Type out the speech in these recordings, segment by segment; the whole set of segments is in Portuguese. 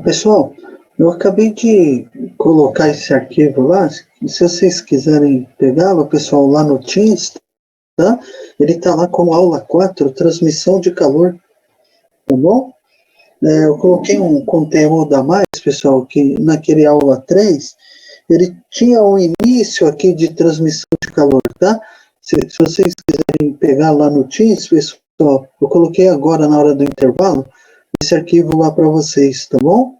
Pessoal, eu acabei de colocar esse arquivo lá, se vocês quiserem pegá-lo, pessoal, lá no Teams, tá? Ele está lá como aula 4, transmissão de calor, tá bom? Eu coloquei um conteúdo a mais, pessoal, que naquele aula 3, ele tinha um início aqui de transmissão de calor, tá? Se vocês quiserem pegar lá no Teams, pessoal, eu coloquei agora na hora do intervalo esse arquivo lá para vocês, tá bom?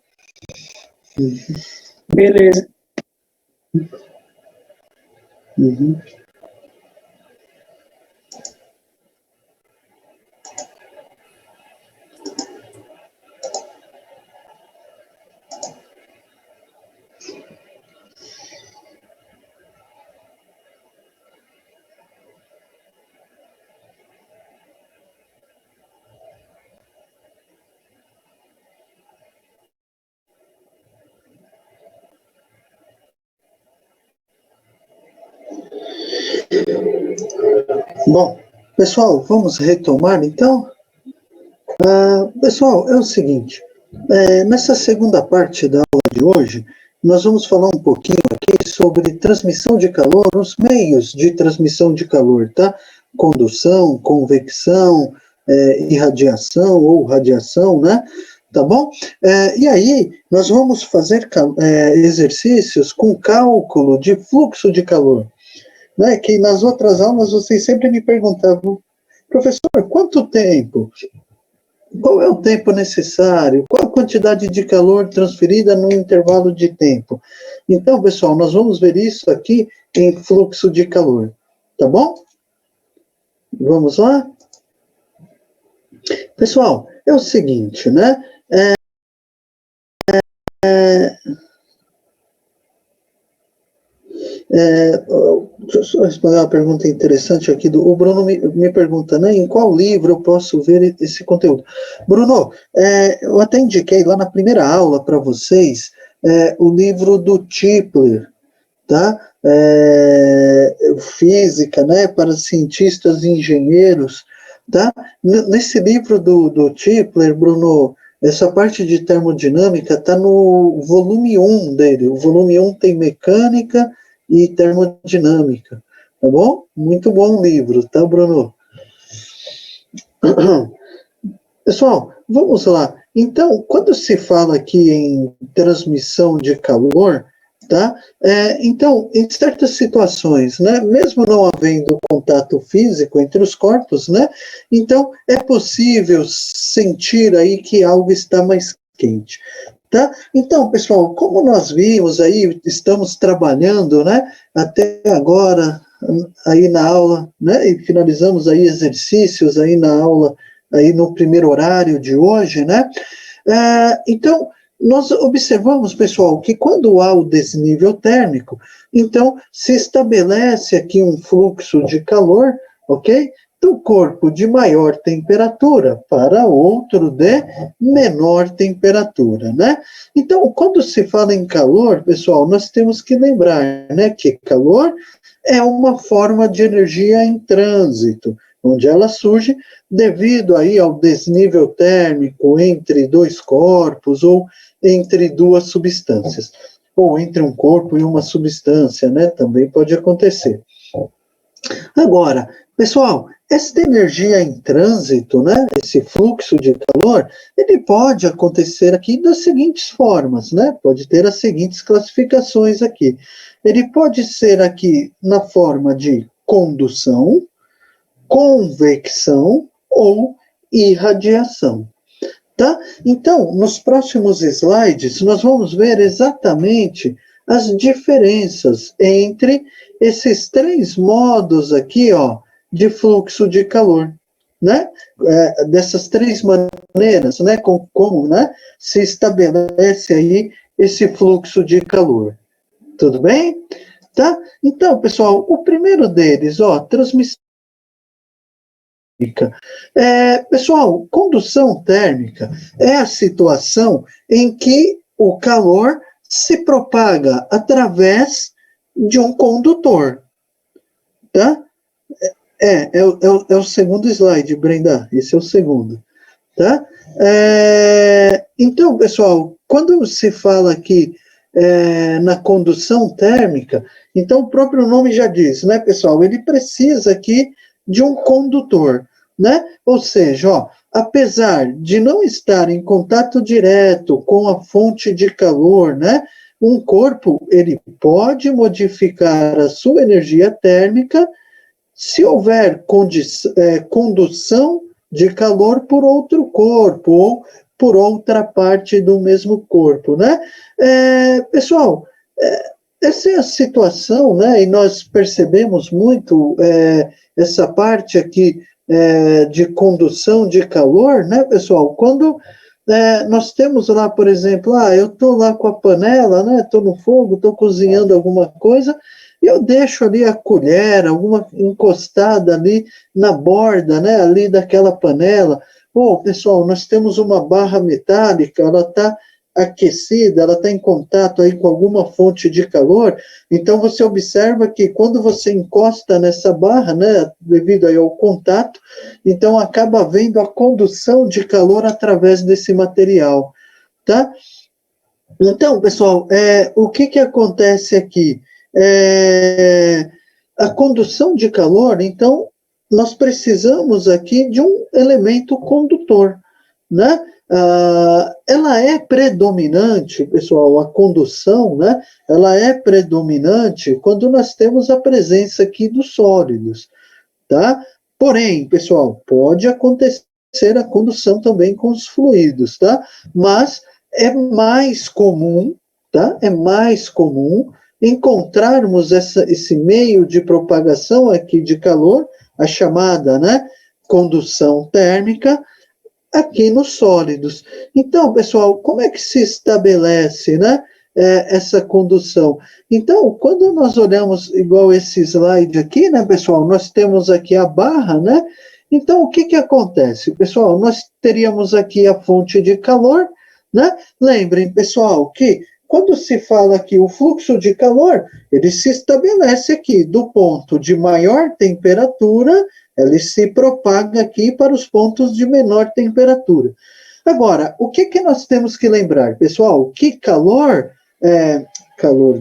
Beleza. Uhum. Bom, pessoal, vamos retomar então? Pessoal, é o seguinte, nessa segunda parte da aula de hoje, nós vamos falar um pouquinho aqui sobre transmissão de calor, os meios de transmissão de calor, tá? Condução, convecção, irradiação ou radiação, né? Tá bom? E aí, nós vamos fazer exercícios com cálculo de fluxo de calor, né? Que nas outras aulas vocês sempre me perguntavam, professor, quanto tempo? Qual é o tempo necessário? Qual a quantidade de calor transferida no intervalo de tempo? Então, pessoal, nós vamos ver isso aqui em fluxo de calor, tá bom? Vamos lá? Pessoal, é o seguinte, né? Deixa eu responder uma pergunta interessante aqui. O Bruno me pergunta, né, em qual livro eu posso ver esse conteúdo? Bruno, eu até indiquei lá na primeira aula para vocês o livro do Tipler, tá? Física, né, para cientistas e engenheiros, tá? Nesse livro do Tipler, Bruno, essa parte de termodinâmica está no volume 1 dele. O volume 1 tem mecânica e termodinâmica, tá bom? Muito bom livro, tá, Bruno? Pessoal, vamos lá. Então, quando se fala aqui em transmissão de calor, tá? Então, em certas situações, né, mesmo não havendo contato físico entre os corpos, né, então é possível sentir aí que algo está mais quente. Tá? Então, pessoal, como nós vimos aí, estamos trabalhando, né, até agora, aí na aula, né, e finalizamos aí exercícios aí na aula, aí no primeiro horário de hoje, né, então, nós observamos, pessoal, que quando há o desnível térmico, então se estabelece aqui um fluxo de calor, ok? Do corpo de maior temperatura para outro de menor temperatura, né? Então, quando se fala em calor, pessoal, nós temos que lembrar, né, que calor é uma forma de energia em trânsito, onde ela surge devido aí ao desnível térmico entre dois corpos ou entre duas substâncias, ou entre um corpo e uma substância, né? Também pode acontecer. Agora, pessoal, essa energia em trânsito, né, esse fluxo de calor, ele pode acontecer aqui das seguintes formas, né? Pode ter as seguintes classificações aqui. Ele pode ser aqui na forma de condução, convecção ou irradiação. Tá? Então, nos próximos slides, nós vamos ver exatamente as diferenças entre esses três modos aqui, ó, de fluxo de calor, né? Dessas três maneiras, né? Como, né, se estabelece aí esse fluxo de calor. Tudo bem? Tá? Então, pessoal, o primeiro deles, ó, transmissão térmica. Pessoal, condução térmica é a situação em que o calor se propaga através de um condutor, tá? É o segundo slide, Brenda, esse é o segundo, tá? Então, pessoal, quando se fala aqui na condução térmica, então o próprio nome já diz, né, pessoal? Ele precisa aqui de um condutor, né? Ou seja, ó, apesar de não estar em contato direto com a fonte de calor, né? Um corpo, ele pode modificar a sua energia térmica se houver condução de calor por outro corpo ou por outra parte do mesmo corpo, né? Pessoal, essa é a situação, né? E nós percebemos muito essa parte aqui de condução de calor, né, pessoal? Quando nós temos lá, por exemplo, eu estou lá com a panela, né? Estou no fogo, estou cozinhando alguma coisa, e eu deixo ali a colher, alguma encostada ali na borda, né? Ali daquela panela. Bom, pessoal, nós temos uma barra metálica, ela está aquecida, ela está em contato aí com alguma fonte de calor, então você observa que quando você encosta nessa barra, né, devido aí ao contato, então acaba havendo a condução de calor através desse material, tá? Então, pessoal, o que acontece aqui? A condução de calor, então, nós precisamos aqui de um elemento condutor, né? Ela é predominante, pessoal, a condução, né? Ela é predominante quando nós temos a presença aqui dos sólidos, tá? Porém, pessoal, pode acontecer a condução também com os fluidos, tá? Mas é mais comum, tá? É mais comum encontrarmos esse meio de propagação aqui de calor, a chamada, né, condução térmica, aqui nos sólidos. Então, pessoal, como é que se estabelece, né, essa condução? Então, quando nós olhamos igual esse slide aqui, né, pessoal, nós temos aqui a barra, né? Então, o que acontece, pessoal? Nós teríamos aqui a fonte de calor, né? Lembrem, pessoal, que quando se fala aqui o fluxo de calor, ele se estabelece aqui do ponto de maior temperatura, ele se propaga aqui para os pontos de menor temperatura. Agora, o que nós temos que lembrar, pessoal? Que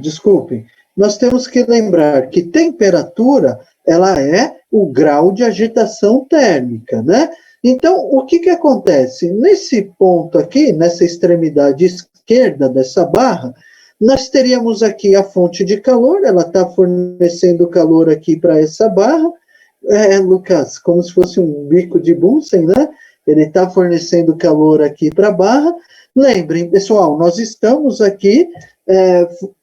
desculpem, nós temos que lembrar que temperatura, ela é o grau de agitação térmica, né? Então, o que acontece? Nesse ponto aqui, nessa extremidade esquerda dessa barra, nós teríamos aqui a fonte de calor, ela está fornecendo calor aqui para essa barra, Lucas, como se fosse um bico de Bunsen, né? Ele está fornecendo calor aqui para a barra. Lembrem, pessoal, nós estamos aqui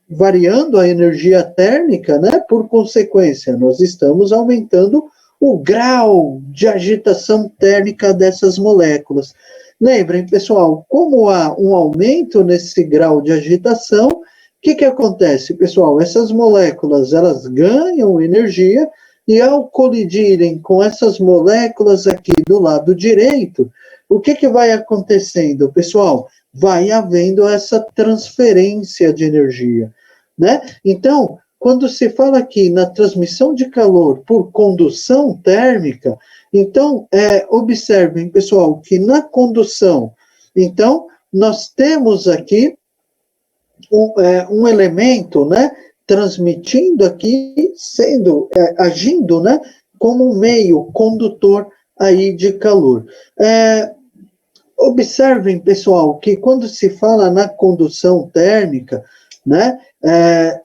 variando a energia térmica, né? Por consequência, nós estamos aumentando o grau de agitação térmica dessas moléculas. Lembrem, pessoal, como há um aumento nesse grau de agitação, o que acontece, pessoal? Essas moléculas, elas ganham energia, e ao colidirem com essas moléculas aqui do lado direito, o que vai acontecendo, pessoal? Vai havendo essa transferência de energia, né? Então, quando se fala aqui na transmissão de calor por condução térmica, então, observem, pessoal, que na condução, então, nós temos aqui um elemento, né, transmitindo aqui, agindo, né, como um meio condutor aí de calor. Observem, pessoal, que quando se fala na condução térmica, né,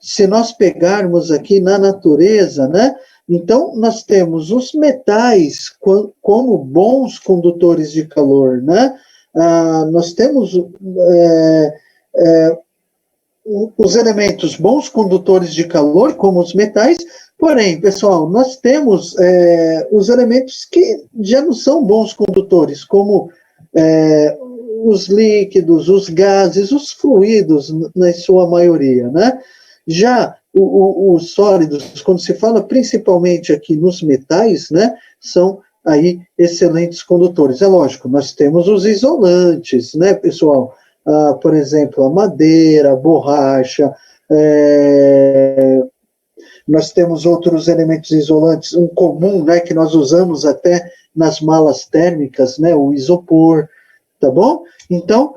se nós pegarmos aqui na natureza, né, então nós temos os metais como bons condutores de calor, né, nós temos os elementos bons condutores de calor, como os metais, porém, pessoal, nós temos os elementos que já não são bons condutores, como os líquidos, os gases, os fluidos, na sua maioria, né? Já os sólidos, quando se fala principalmente aqui nos metais, né, são aí excelentes condutores. É lógico, nós temos os isolantes, né, pessoal? Por exemplo, a madeira, a borracha, nós temos outros elementos isolantes, um comum, né, que nós usamos até nas malas térmicas, né, o isopor, tá bom? Então,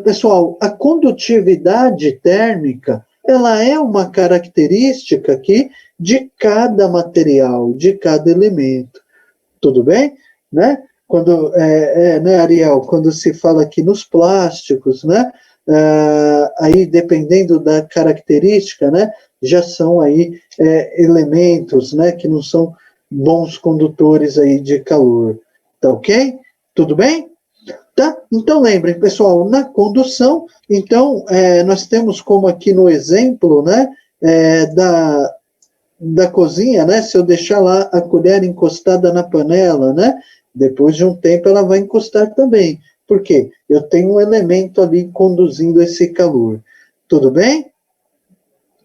pessoal, a condutividade térmica, ela é uma característica aqui de cada material, de cada elemento, tudo bem? Né? Quando, né, Ariel, quando se fala aqui nos plásticos, né, aí dependendo da característica, né, já são aí elementos, né, que não são bons condutores aí de calor, tá ok? Tudo bem? Tá? Então lembrem, pessoal, na condução, então nós temos como aqui no exemplo, né, da cozinha, né, se eu deixar lá a colher encostada na panela, né, depois de um tempo ela vai encostar também. Por quê? Eu tenho um elemento ali conduzindo esse calor. Tudo bem?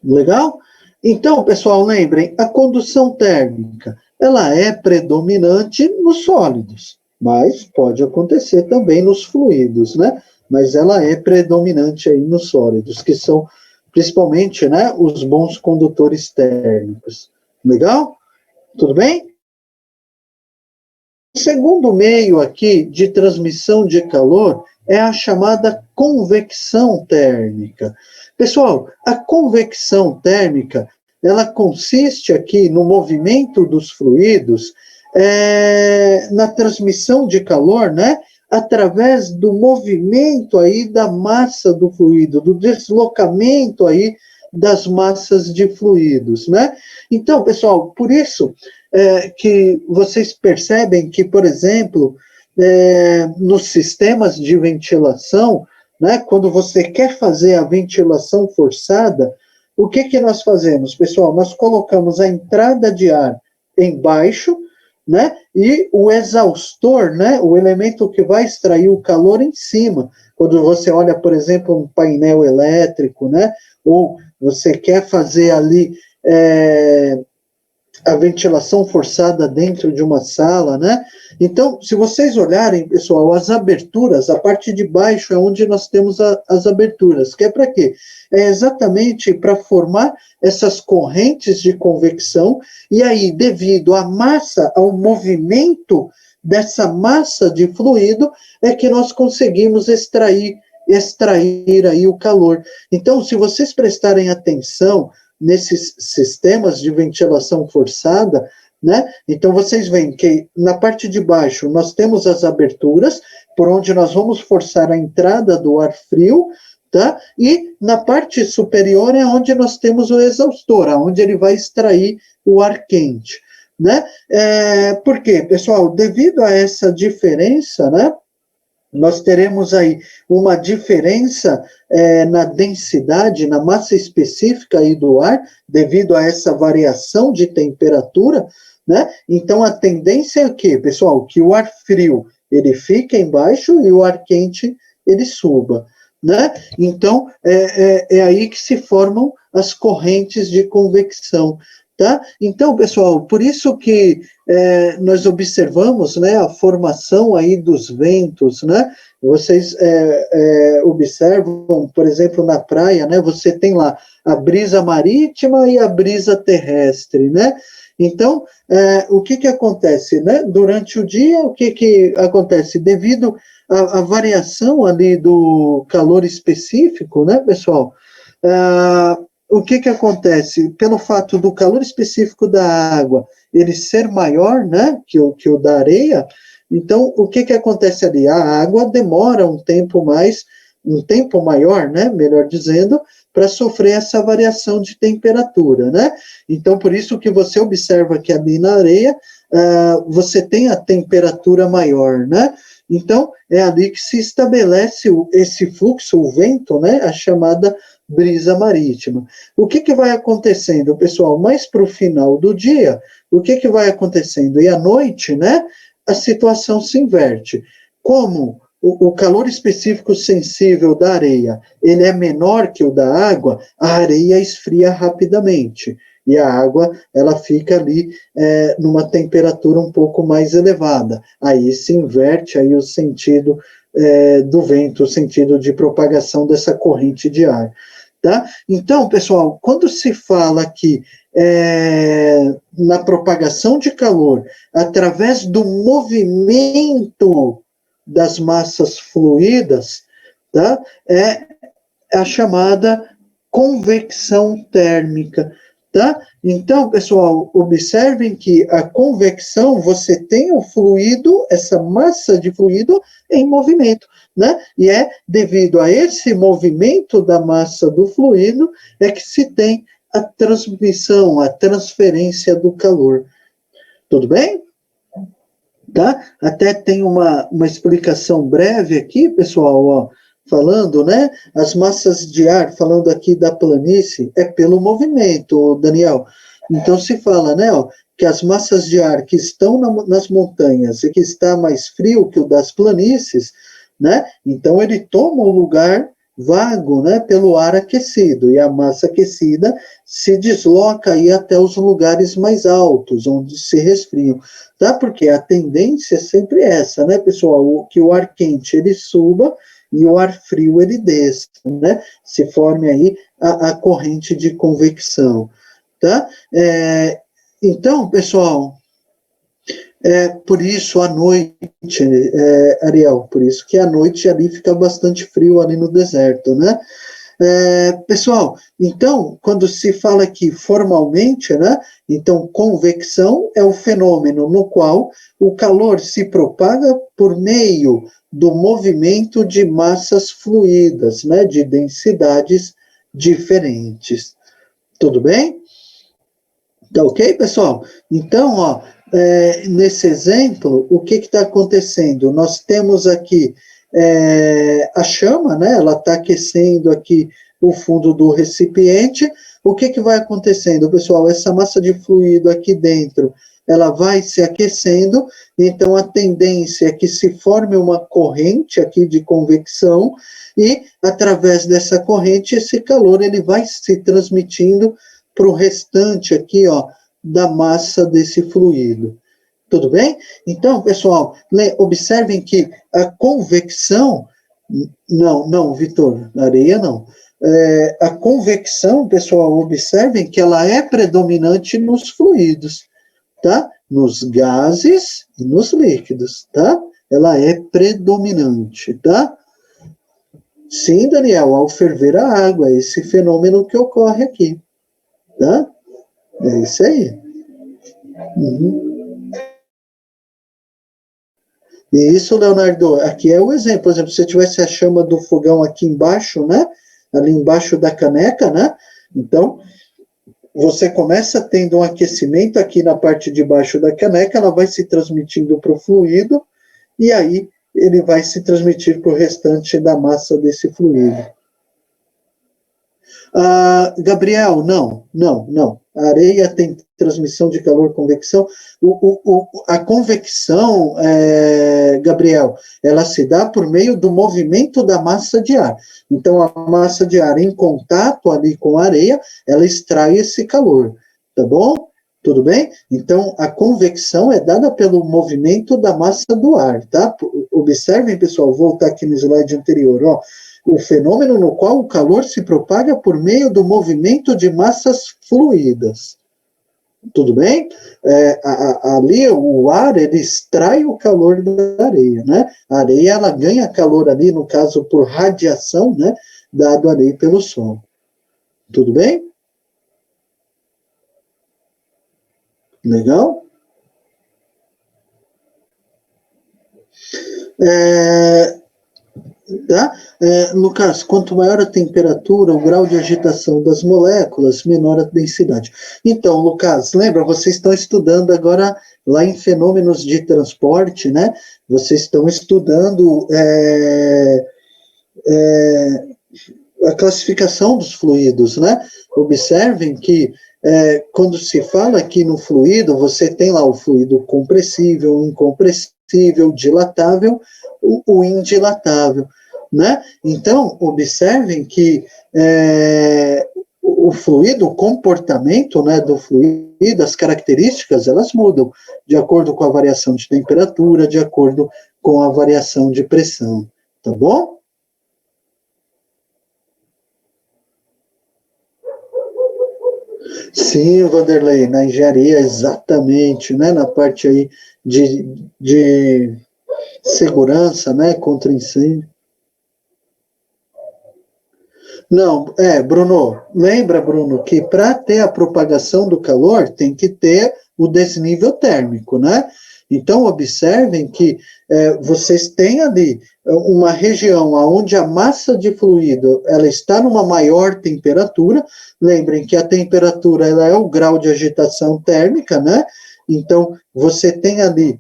Legal? Então, pessoal, lembrem, a condução térmica, ela é predominante nos sólidos, mas pode acontecer também nos fluidos, né? Mas ela é predominante aí nos sólidos, que são principalmente, né, os bons condutores térmicos. Legal? Tudo bem? O segundo meio aqui de transmissão de calor é a chamada convecção térmica. Pessoal, a convecção térmica, ela consiste aqui no movimento dos fluidos, na transmissão de calor, né, através do movimento aí da massa do fluido, do deslocamento aí das massas de fluidos, né? Então, pessoal, por isso que vocês percebem que, por exemplo, nos sistemas de ventilação, né, quando você quer fazer a ventilação forçada, o que nós fazemos, pessoal? Nós colocamos a entrada de ar embaixo, né, e o exaustor, né, o elemento que vai extrair o calor em cima. Quando você olha, por exemplo, um painel elétrico, né, ou você quer fazer ali a ventilação forçada dentro de uma sala, né? Então, se vocês olharem, pessoal, as aberturas, a parte de baixo é onde nós temos as aberturas, que é para quê? É exatamente para formar essas correntes de convecção, e aí, devido à massa, ao movimento dessa massa de fluido, é que nós conseguimos extrair aí o calor. Então, se vocês prestarem atenção nesses sistemas de ventilação forçada, né? Então vocês veem que na parte de baixo nós temos as aberturas por onde nós vamos forçar a entrada do ar frio, tá? E na parte superior é onde nós temos o exaustor, onde ele vai extrair o ar quente, né? Por quê, pessoal? Devido a essa diferença, né? Nós teremos aí uma diferença na densidade, na massa específica aí do ar, devido a essa variação de temperatura, né? Então, a tendência é o quê, pessoal? Que o ar frio, ele fica embaixo e o ar quente, ele suba, né? Então, é aí que se formam as correntes de convecção, tá? Então, pessoal, por isso que nós observamos, né, a formação aí dos ventos, né? Vocês observam, por exemplo, na praia, né? Você tem lá a brisa marítima e a brisa terrestre, né? Então, o que acontece, né? Durante o dia, o que acontece? Devido à variação ali do calor específico, né, pessoal? O que acontece? Pelo fato do calor específico da água ele ser maior, né, que o da areia, então o que acontece ali? A água demora um tempo maior, né, melhor dizendo, para sofrer essa variação de temperatura, né? Então, por isso que você observa que ali na areia você tem a temperatura maior, né? Então, é ali que se estabelece esse fluxo, o vento, né, a chamada brisa marítima. O que vai acontecendo, pessoal? Mais para o final do dia, o que vai acontecendo? E à noite, né, a situação se inverte. Como o calor específico sensível da areia, ele é menor que o da água, a areia esfria rapidamente. E a água, ela fica ali numa temperatura um pouco mais elevada. Aí se inverte aí o sentido do vento, o sentido de propagação dessa corrente de ar. Tá? Então, pessoal, quando se fala aqui na propagação de calor através do movimento das massas fluídas, tá? É a chamada convecção térmica, tá? Então, pessoal, observem que a convecção, você tem o fluido, essa massa de fluido em movimento, né? E é devido a esse movimento da massa do fluido é que se tem a transmissão, a transferência do calor. Tudo bem? Tá? Até tem uma explicação breve aqui, pessoal, ó, falando, né? As massas de ar, falando aqui da planície, é pelo movimento, Daniel. Então se fala, né, ó, que as massas de ar que estão nas montanhas e que está mais frio que o das planícies, né? Então ele toma o lugar vago, né, pelo ar aquecido, e a massa aquecida se desloca aí até os lugares mais altos, onde se resfriam, tá? Porque a tendência é sempre essa, né, pessoal? Que o ar quente ele suba e o ar frio ele desça, né? Se forme aí a corrente de convecção, tá? Então, pessoal, por isso, à noite, Ariel, por isso que à noite ali fica bastante frio ali no deserto, né? Pessoal, então, quando se fala aqui formalmente, né? Então, convecção é o fenômeno no qual o calor se propaga por meio do movimento de massas fluídas, né? De densidades diferentes. Tudo bem? Tá ok, pessoal? Então, ó, nesse exemplo, o que está acontecendo? Nós temos aqui a chama, né? Ela está aquecendo aqui o fundo do recipiente. O que vai acontecendo, pessoal? Essa massa de fluido aqui dentro, ela vai se aquecendo, então a tendência é que se forme uma corrente aqui de convecção, e através dessa corrente, esse calor ele vai se transmitindo para o restante aqui, ó, da massa desse fluido. Tudo bem? Então, pessoal, observem que a convecção, não, Vitor, areia não. A convecção, pessoal, observem que ela é predominante nos fluidos, tá? Nos gases e nos líquidos, tá? Ela é predominante, tá? Sim, Daniel, ao ferver a água, esse fenômeno que ocorre aqui. Tá? É isso aí. Uhum. E isso, Leonardo, aqui é o exemplo. Por exemplo, se tivesse a chama do fogão aqui embaixo, né? Ali embaixo da caneca, né? Então, você começa tendo um aquecimento aqui na parte de baixo da caneca, ela vai se transmitindo para o fluido, e aí ele vai se transmitir para o restante da massa desse fluido. Gabriel, não. A areia tem transmissão de calor, convecção. A convecção, Gabriel, ela se dá por meio do movimento da massa de ar. Então, a massa de ar em contato ali com a areia, ela extrai esse calor, tá bom? Tudo bem? Então, a convecção é dada pelo movimento da massa do ar, tá? Observem, pessoal, vou voltar aqui no slide anterior, ó. O fenômeno no qual o calor se propaga por meio do movimento de massas fluídas. Tudo bem? Ali o ar, ele extrai o calor da areia, né? A areia, ela ganha calor ali, no caso, por radiação, né? Dado ali pelo Sol. Tudo bem? Legal? Tá? Lucas, quanto maior a temperatura, o grau de agitação das moléculas, menor a densidade. Então, Lucas, lembra, vocês estão estudando agora lá em fenômenos de transporte, né? Vocês estão estudando a classificação dos fluidos, né? Observem que quando se fala aqui no fluido, você tem lá o fluido compressível, incompressível, dilatável, o indilatável, né? Então, observem que o fluido, o comportamento, né, do fluido, as características, elas mudam de acordo com a variação de temperatura, de acordo com a variação de pressão, tá bom? Sim, Vanderlei, na engenharia, exatamente, né? Na parte aí de Segurança, né, contra incêndio. Não, Bruno, lembra, Bruno, que para ter a propagação do calor tem que ter o desnível térmico, né? Então, observem que vocês têm ali uma região onde a massa de fluido ela está numa maior temperatura. Lembrem que a temperatura ela é o grau de agitação térmica, né? Então, você tem ali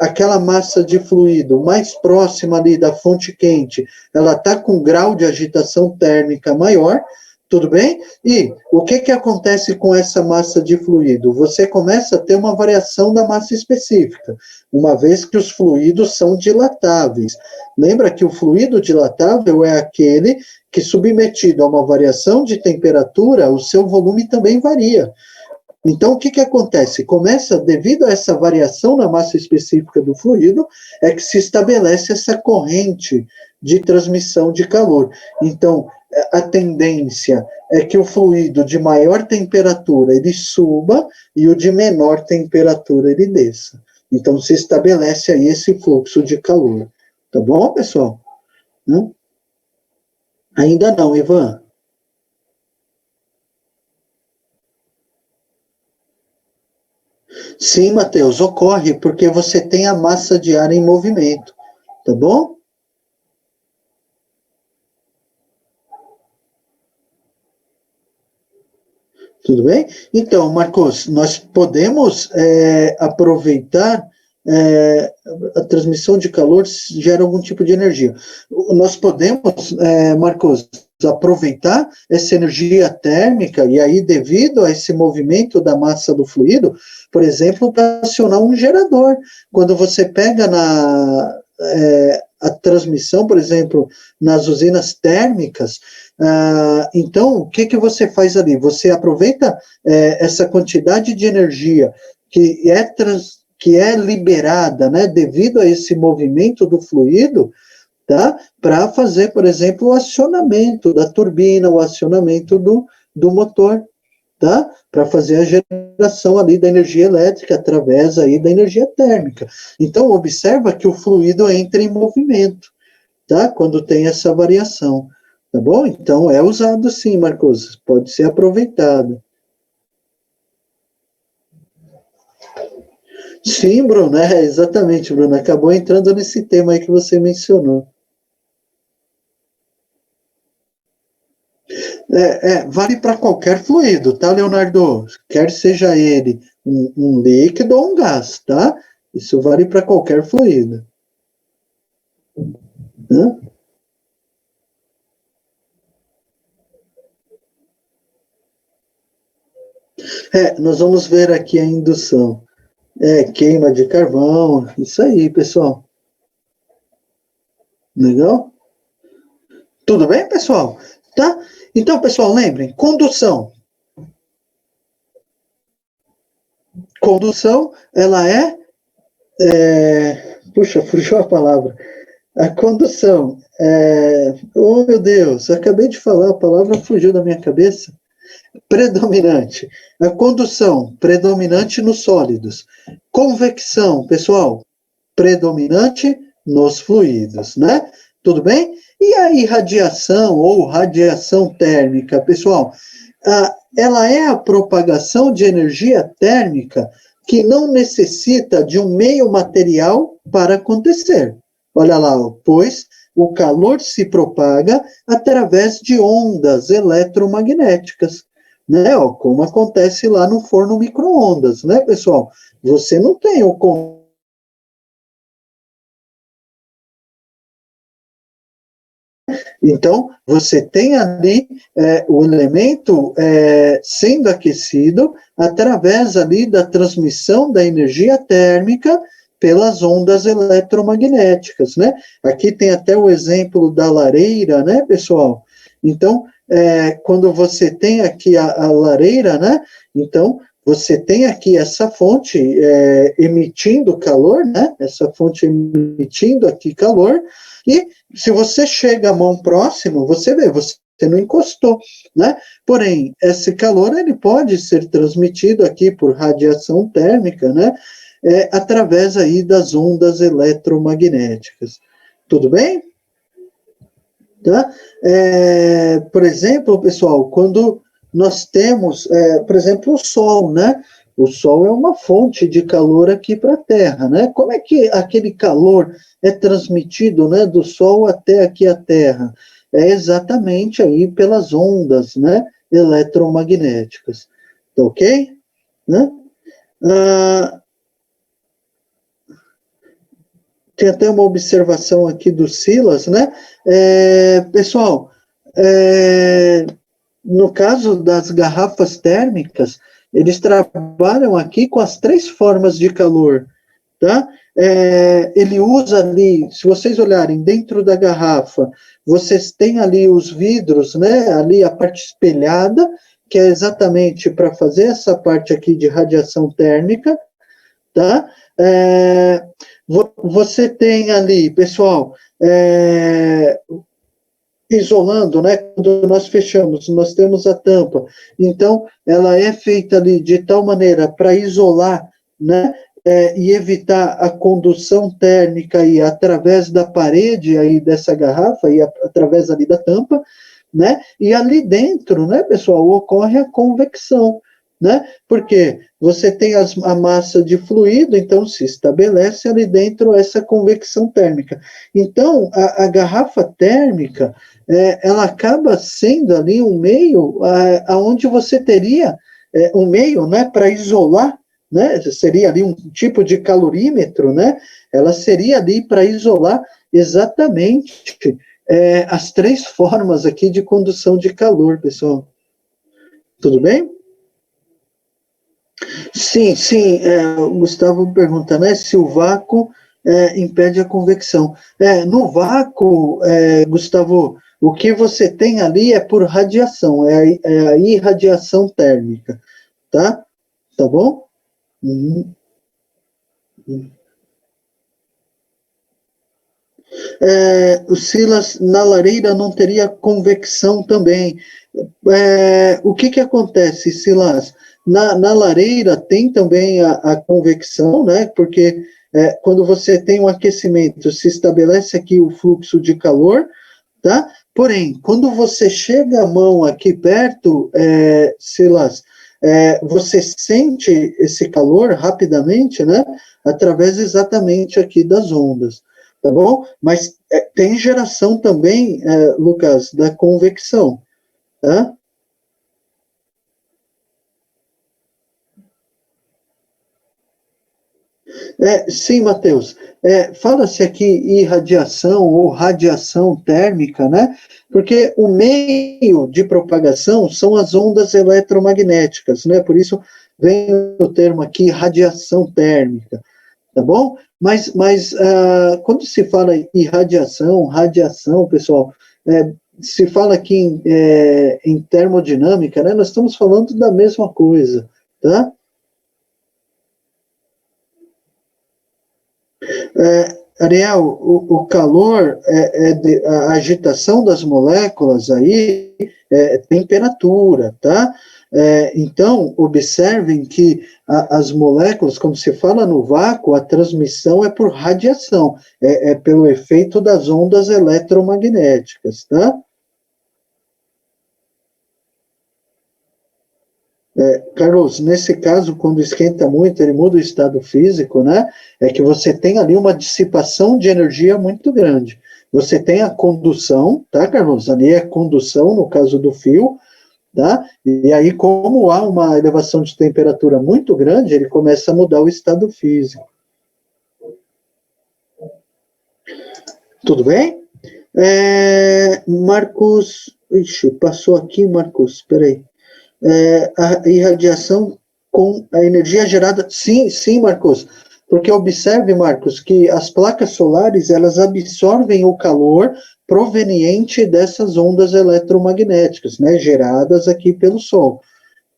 aquela massa de fluido mais próxima ali da fonte quente, ela está com grau de agitação térmica maior, tudo bem? E o que acontece com essa massa de fluido? Você começa a ter uma variação da massa específica, uma vez que os fluidos são dilatáveis. Lembra que o fluido dilatável é aquele que, submetido a uma variação de temperatura, o seu volume também varia. Então, o que acontece? Começa, devido a essa variação na massa específica do fluido, é que se estabelece essa corrente de transmissão de calor. Então, a tendência é que o fluido de maior temperatura ele suba e o de menor temperatura ele desça. Então, se estabelece aí esse fluxo de calor. Tá bom, pessoal? Ainda não, Ivan. Sim, Matheus, ocorre porque você tem a massa de ar em movimento, tá bom? Tudo bem? Então, Marcos, nós podemos aproveitar a transmissão de calor gera algum tipo de energia. Nós podemos, Marcos, aproveitar essa energia térmica e aí, devido a esse movimento da massa do fluido, por exemplo, para acionar um gerador. Quando você pega a transmissão, por exemplo, nas usinas térmicas, então, o que você faz ali? Você aproveita essa quantidade de energia que é liberada, né, devido a esse movimento do fluido, tá? Para fazer, por exemplo, o acionamento da turbina, o acionamento do motor, tá? Para fazer a geração ali da energia elétrica através aí da energia térmica. Então, observa que o fluido entra em movimento, tá? Quando tem essa variação, tá bom? Então, é usado sim, Marcos, pode ser aproveitado. Sim, Bruno, exatamente, Bruno, acabou entrando nesse tema aí que você mencionou. Vale para qualquer fluido, tá, Leonardo? Quer seja ele um líquido ou um gás, tá? Isso vale para qualquer fluido. Hã? Nós vamos ver aqui a indução. Queima de carvão, isso aí, pessoal. Legal? Tudo bem, pessoal? Tá? Então, pessoal, lembrem, condução. Condução, ela puxa, fugiu a palavra. A condução, oh meu Deus, acabei de falar, a palavra fugiu da minha cabeça. Predominante. A condução, predominante nos sólidos. Convecção, pessoal, predominante nos fluidos, né? Tudo bem? E a irradiação ou radiação térmica, pessoal, ela é a propagação de energia térmica que não necessita de um meio material para acontecer. Olha lá, pois o calor se propaga através de ondas eletromagnéticas, né? Como acontece lá no forno micro-ondas, né, pessoal? Você não tem o Então, você tem ali o elemento sendo aquecido através ali da transmissão da energia térmica pelas ondas eletromagnéticas, né? Aqui tem até o exemplo da lareira, né, pessoal? Então, quando você tem aqui a lareira, né? Então, você tem aqui essa fonte emitindo calor, né? Essa fonte emitindo aqui calor, e se você chega a mão próximo, você vê, você não encostou, né? Porém, esse calor ele pode ser transmitido aqui por radiação térmica, né? através aí das ondas eletromagnéticas. Tudo bem? Tá? Por exemplo, pessoal, quando nós temos, por exemplo, o Sol, né? O Sol é uma fonte de calor aqui para a Terra, né? Como é que aquele calor é transmitido, né, do Sol até aqui a Terra? É exatamente aí pelas ondas, né, eletromagnéticas. Tá ok? Né? Ah, tem até uma observação aqui do Silas, né? Pessoal, no caso das garrafas térmicas, eles trabalham aqui com as 3 formas de calor, tá? Ele usa ali, se vocês olharem dentro da garrafa, vocês têm ali os vidros, né? Ali a parte espelhada, que é exatamente para fazer essa parte aqui de radiação térmica, tá? Você tem ali, pessoal, isolando, né? Quando nós fechamos, nós temos a tampa. Então, ela é feita ali de tal maneira para isolar, né? E evitar a condução térmica aí através da parede aí dessa garrafa e através ali da tampa, né? E ali dentro, né, pessoal, ocorre a convecção, né? Porque você tem a massa de fluido, então se estabelece ali dentro essa convecção térmica. Então, a garrafa térmica, ela acaba sendo ali um meio aonde você teria um meio, né, para isolar, né? Seria ali um tipo de calorímetro, né? Ela seria ali para isolar exatamente as 3 formas aqui de condução de calor, pessoal. Tudo bem? Sim, sim, o Gustavo pergunta, né, se o vácuo impede a convecção. No vácuo, Gustavo, o que você tem ali é por radiação, é a irradiação térmica, tá? Tá bom? Uhum. O Silas, na lareira não teria convecção também. O que acontece, Silas? Na lareira tem também a convecção, né? Porque quando você tem um aquecimento, se estabelece aqui o fluxo de calor, tá? Porém, quando você chega a mão aqui perto, Silas, você sente esse calor rapidamente, né? Através exatamente aqui das ondas, tá bom? Mas tem geração também, Lucas, da convecção, tá? Sim, Matheus. Fala-se aqui irradiação ou radiação térmica, né? Porque o meio de propagação são as ondas eletromagnéticas, né? Por isso vem o termo aqui radiação térmica, tá bom? Mas quando se fala em irradiação, radiação, pessoal, se fala aqui em termodinâmica, né? Nós estamos falando da mesma coisa, tá? Ariel, o calor a agitação das moléculas aí é temperatura, tá? Então, observem que as moléculas, quando se fala no vácuo, a transmissão é por radiação, pelo efeito das ondas eletromagnéticas, tá? Carlos, nesse caso, quando esquenta muito, ele muda o estado físico, né? É que você tem ali uma dissipação de energia muito grande. Você tem a condução, tá, Carlos? Ali é condução, no caso do fio, tá? E aí, como há uma elevação de temperatura muito grande, ele começa a mudar o estado físico. Tudo bem? Marcos, ixi, passou aqui, Marcos, peraí. A irradiação com a energia gerada. Sim, sim, Marcos. Porque observe, Marcos, que as placas solares elas absorvem o calor proveniente dessas ondas eletromagnéticas, né, geradas aqui pelo Sol.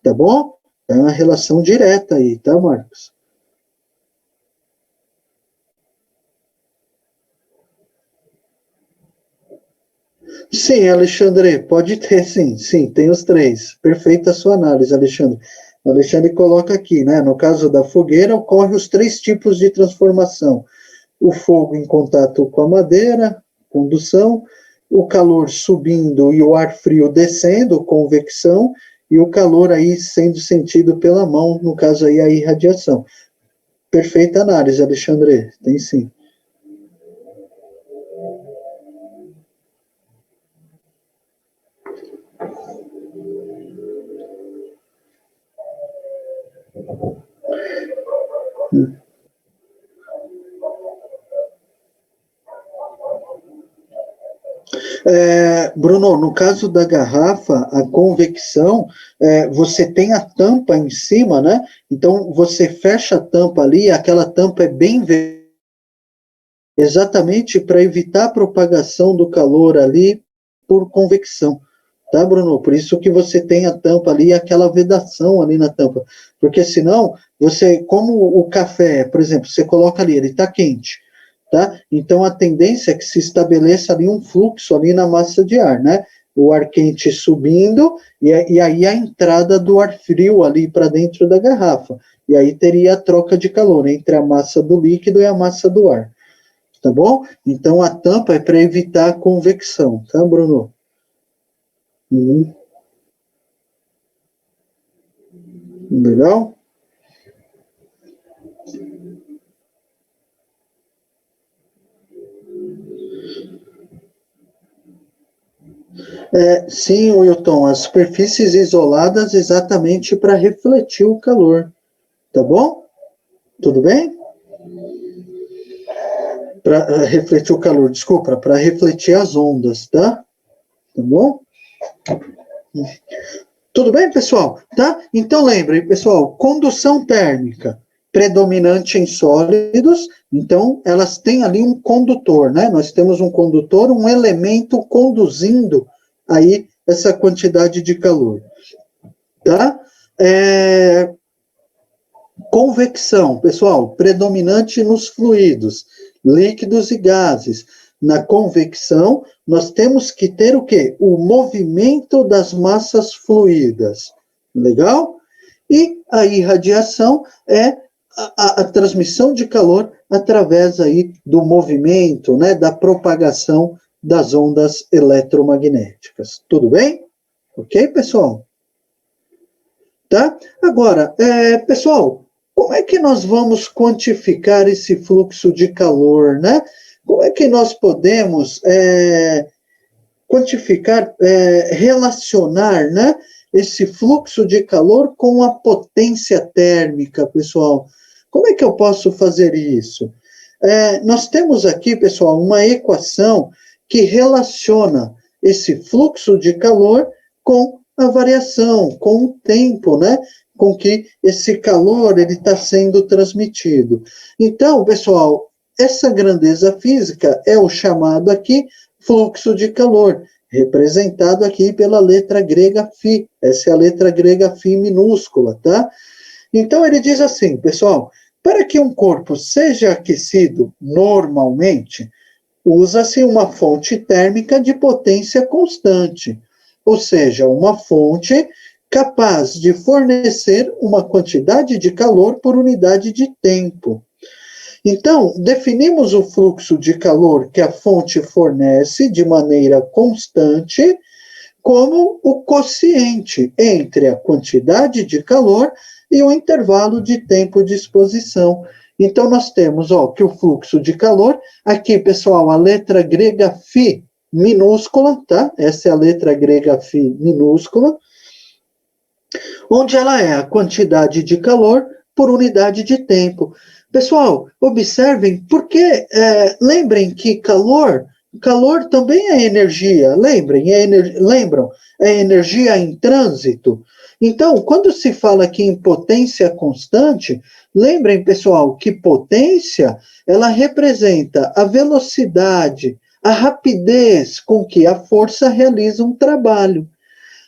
Tá bom? É uma relação direta aí, tá, Marcos? Sim, Alexandre, pode ter, sim, sim, tem os 3. Perfeita a sua análise, Alexandre. O Alexandre coloca aqui, né? No caso da fogueira, ocorrem os 3 tipos de transformação. O fogo em contato com a madeira, condução, o calor subindo e o ar frio descendo, convecção, e o calor aí sendo sentido pela mão, no caso aí a irradiação. Perfeita análise, Alexandre, tem sim. Bruno, no caso da garrafa, a convecção, você tem a tampa em cima, né? Então, você fecha a tampa ali, aquela tampa é bem exatamente para evitar a propagação do calor ali por convecção, tá, Bruno? Por isso que você tem a tampa ali, aquela vedação ali na tampa, porque senão, você, como o café, por exemplo, você coloca ali, ele está quente, tá? Então, a tendência é que se estabeleça ali um fluxo ali na massa de ar, né? O ar quente subindo, e aí a entrada do ar frio ali para dentro da garrafa. E aí teria a troca de calor entre a massa do líquido e a massa do ar. Tá bom? Então, a tampa é para evitar a convecção, tá, Bruno? Legal? Sim, Wilton, as superfícies isoladas exatamente para refletir o calor, tá bom? Tudo bem? Para refletir o calor, desculpa, para refletir as ondas, tá? Tá bom? Tudo bem, pessoal? Tá? Então lembrem, pessoal, condução térmica predominante em sólidos, então elas têm ali um condutor, né? Nós temos um condutor, um elemento conduzindo aí essa quantidade de calor, tá? Convecção, pessoal, predominante nos fluidos, líquidos e gases. Na convecção, nós temos que ter o quê? O movimento das massas fluídas. Legal? E a irradiação é a transmissão de calor através aí do movimento, né, da propagação das ondas eletromagnéticas. Tudo bem? Ok, pessoal? Tá? Agora, pessoal, como é que nós vamos quantificar esse fluxo de calor, né? Como é que nós podemos quantificar, relacionar, né, esse fluxo de calor com a potência térmica, pessoal? Como é que eu posso fazer isso? Nós temos aqui, pessoal, uma equação que relaciona esse fluxo de calor com a variação, com o tempo, né, com que esse calor ele está sendo transmitido. Então, pessoal, essa grandeza física é o chamado aqui fluxo de calor, representado aqui pela letra grega φ. Essa é a letra grega φ minúscula, tá? Então ele diz assim, pessoal, para que um corpo seja aquecido normalmente, usa-se uma fonte térmica de potência constante, ou seja, uma fonte capaz de fornecer uma quantidade de calor por unidade de tempo. Então, definimos o fluxo de calor que a fonte fornece de maneira constante como o quociente entre a quantidade de calor e o intervalo de tempo de exposição. Então, nós temos que o fluxo de calor, aqui, pessoal, a letra grega φ minúscula, tá? Essa é a letra grega φ minúscula, onde ela é a quantidade de calor por unidade de tempo. Pessoal, observem, porque lembrem que calor também é energia, lembram? É energia em trânsito. Então, quando se fala aqui em potência constante, lembrem, pessoal, que potência, ela representa a velocidade, a rapidez com que a força realiza um trabalho.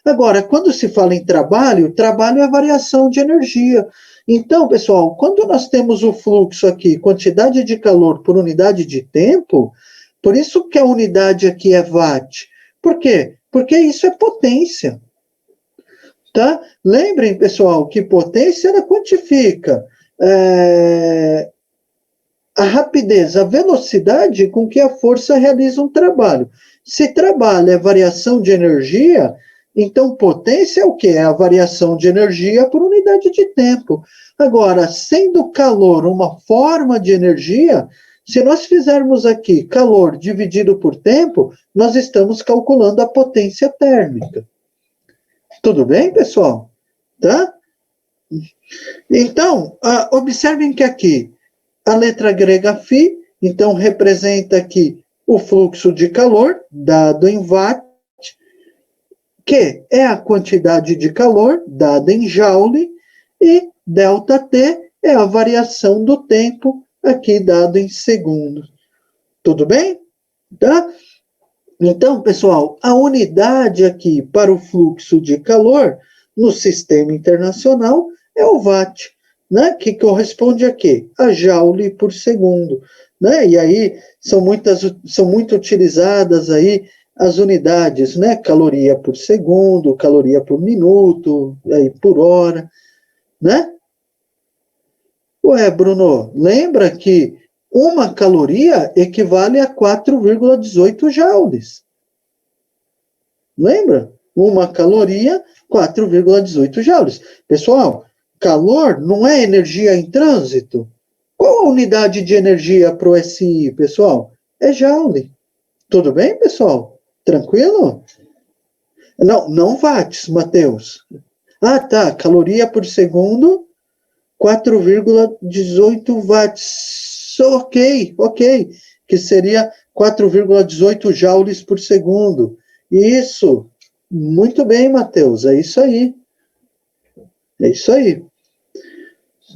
Agora, quando se fala em trabalho, trabalho é variação de energia. Então, pessoal, quando nós temos o fluxo aqui, quantidade de calor por unidade de tempo, por isso que a unidade aqui é watt. Por quê? Porque isso é potência. Tá? Lembrem, pessoal, que potência ela quantifica a rapidez, a velocidade com que a força realiza um trabalho. Se trabalho é variação de energia, então potência é o quê? É a variação de energia por unidade de tempo. Agora, sendo calor uma forma de energia, se nós fizermos aqui calor dividido por tempo, nós estamos calculando a potência térmica. Tudo bem, pessoal? Tá? Então, observem que aqui a letra grega φ, então representa aqui o fluxo de calor, dado em watt, que é a quantidade de calor, dada em joule, e ΔT é a variação do tempo, aqui dado em segundos. Tudo bem? Tá? Então, pessoal, a unidade aqui para o fluxo de calor no sistema internacional é o watt, né? Que corresponde a quê? A joule por segundo, né? E aí são muito utilizadas aí as unidades, né? Caloria por segundo, caloria por minuto, aí por hora, né? Ué, Bruno, lembra que uma caloria equivale a 4,18 joules. Lembra? Uma caloria, 4,18 joules. Pessoal, calor não é energia em trânsito? Qual a unidade de energia para o SI, pessoal? É joule. Tudo bem, pessoal? Tranquilo? Não watts, Matheus. Ah, tá. Caloria por segundo, 4,18 watts. Ok. Que seria 4,18 joules por segundo. Isso. Muito bem, Matheus. É isso aí.